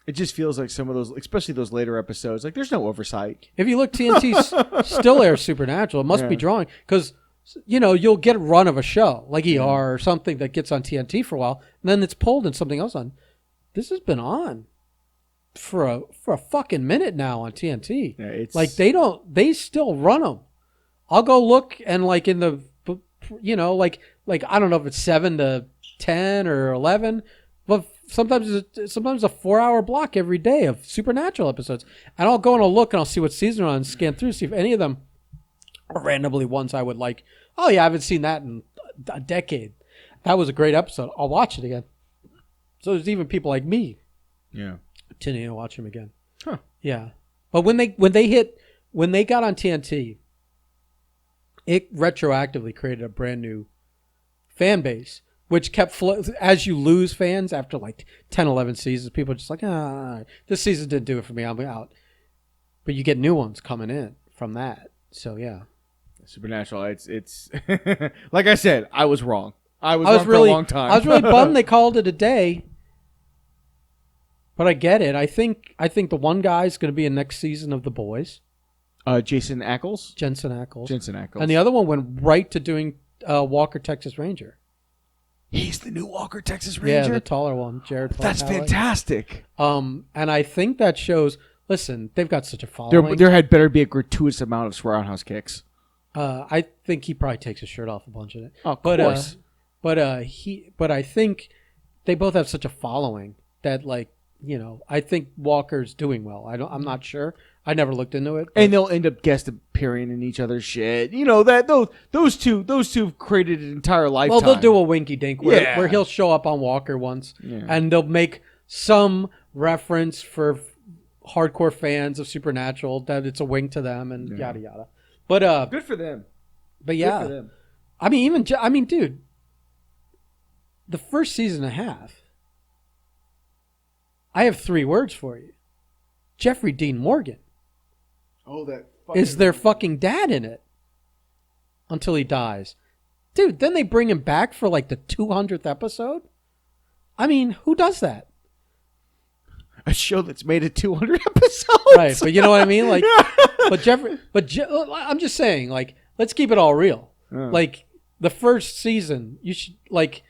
It just feels like some of those, especially those later episodes, like there's no oversight. If you look, TNT still airs Supernatural. It must be drawing because, you'll get a run of a show like ER or something that gets on TNT for a while, and then it's pulled and something else on. This has been on for a fucking minute now on TNT. Yeah, it's like they still run them. I'll go look and like in the, like I don't know if it's 7 to 10 or 11, but sometimes a 4-hour block every day of Supernatural episodes. And I'll go and I'll look and I'll see what season they're on and scan through, see if any of them are randomly ones I would like. Oh yeah, I haven't seen that in a decade. That was a great episode. I'll watch it again. So there's even people like me. Yeah. Continuing to watch them again. Huh. Yeah. But when they got on TNT, it retroactively created a brand new fan base, which kept as you lose fans after like 10, 11 seasons, people are just like, this season didn't do it for me, I'm out. But you get new ones coming in from that. So yeah. Supernatural, it's like I said, I was wrong. I was wrong really, for a long time. I was really bummed they called it a day. But I get it. I think the one guy's going to be in next season of The Boys. Jensen Ackles. And the other one went right to doing Walker, Texas Ranger. He's the new Walker, Texas Ranger? Yeah, the taller one, Jared. That's fantastic. And I think that shows, listen, they've got such a following. There had better be a gratuitous amount of roundhouse kicks. I think he probably takes his shirt off a bunch of it. Oh, of course. But I think they both have such a following that, like, I think Walker's doing well. I'm not sure. I never looked into it. And they'll end up guest appearing in each other's shit. That those two have created an entire lifetime. Well, they'll do a winky dink where he'll show up on Walker once, and they'll make some reference for hardcore fans of Supernatural that it's a wink to them and yada yada. But good for them. But yeah, good for them. I mean, dude, the first season and a half. I have 3 words for you. Jeffrey Dean Morgan. Oh, that is their fucking dad in it until he dies. Dude, then they bring him back for like the 200th episode? I mean, who does that? A show that's made it 200 episodes. Right, but you know what I mean? Like, I'm just saying, like, let's keep it all real. Like, the first season, you should, like,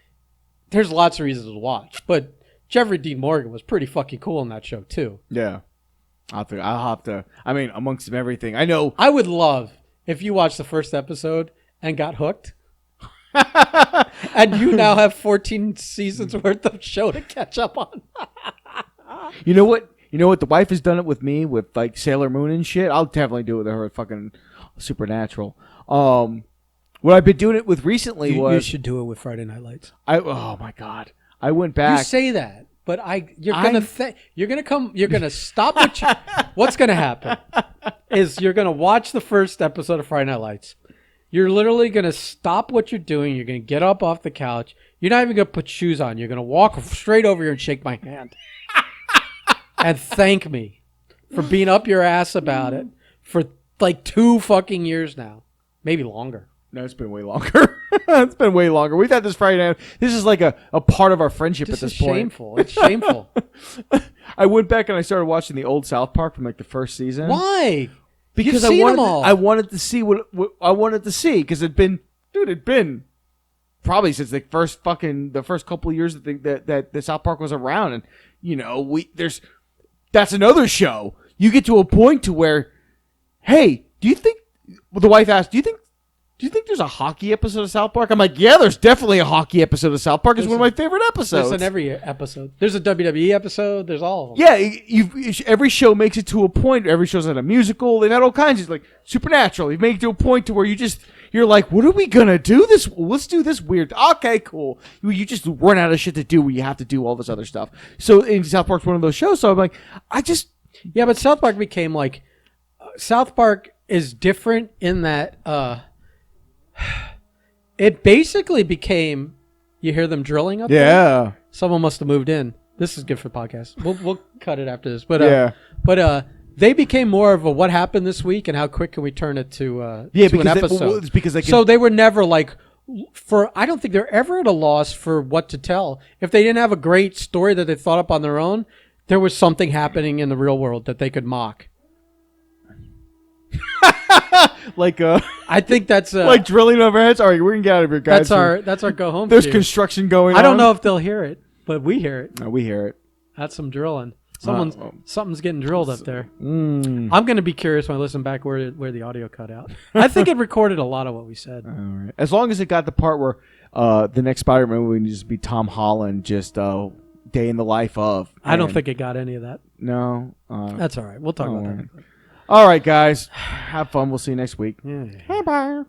there's lots of reasons to watch, but Jeffrey Dean Morgan was pretty fucking cool in that show, too. Yeah. I'll have to. I mean, amongst everything, I know. I would love if you watched the first episode and got hooked, and you now have 14 seasons worth of show to catch up on. You know what? The wife has done it with me with like Sailor Moon and shit. I'll definitely do it with her with fucking Supernatural. What I've been doing it with recently you should do it with Friday Night Lights. Oh my god! I went back. You say that. But you're gonna stop what's gonna happen is you're gonna watch the first episode of Friday Night Lights. You're literally gonna stop what you're doing. You're gonna get up off the couch. You're not even gonna put shoes on. You're gonna walk straight over here and shake my hand and thank me for being up your ass about it for like 2 fucking years now, maybe longer. No, it's been way longer. It's been way longer. We've had this Friday night. This is like a part of our friendship at this point. Shameful. It's shameful. I went back and I started watching the old South Park from like the first season. Why? Because I wanted to see what I wanted to see because it'd been probably since the first couple of years that the South Park was around, and that's another show. You get to a point to where, hey, do you think? Well, the wife asked, do you think there's a hockey episode of South Park? I'm like, yeah, there's definitely a hockey episode of South Park. It's one of my favorite episodes. There's in every episode. There's a WWE episode. There's all of them. Yeah, every show makes it to a point. Every show's had a musical. They've had all kinds of, like, Supernatural. You've made it to a point to where you're like, what are we going to do? Let's do this weird. Okay, cool. You just run out of shit to do where you have to do all this other stuff. So South Park's one of those shows. So I'm like, Yeah, but South Park became like... South Park is different in that... It basically became. You hear them drilling up there? Yeah. Someone must have moved in. This is good for podcast. We'll cut it after this. But they became more of a what happened this week and how quick can we turn it to an episode. It's because so they were never like I don't think they're ever at a loss for what to tell. If they didn't have a great story that they thought up on their own, there was something happening in the real world that they could mock. I think that's like drilling over heads. All right, we're gonna get out of here, guys. That's our go home. There's construction going on. I don't know if they'll hear it, but we hear it. No, we hear it. That's some drilling. Something's getting drilled up there. Mm. I'm gonna be curious when I listen back where the audio cut out. I think it recorded a lot of what we said. All right. As long as it got the part where the next Spider-Man movie would just be Tom Holland, just day in the life of. I don't think it got any of that. No. That's all right. We'll talk about that. All right, guys. Have fun. We'll see you next week. Yeah. Bye bye.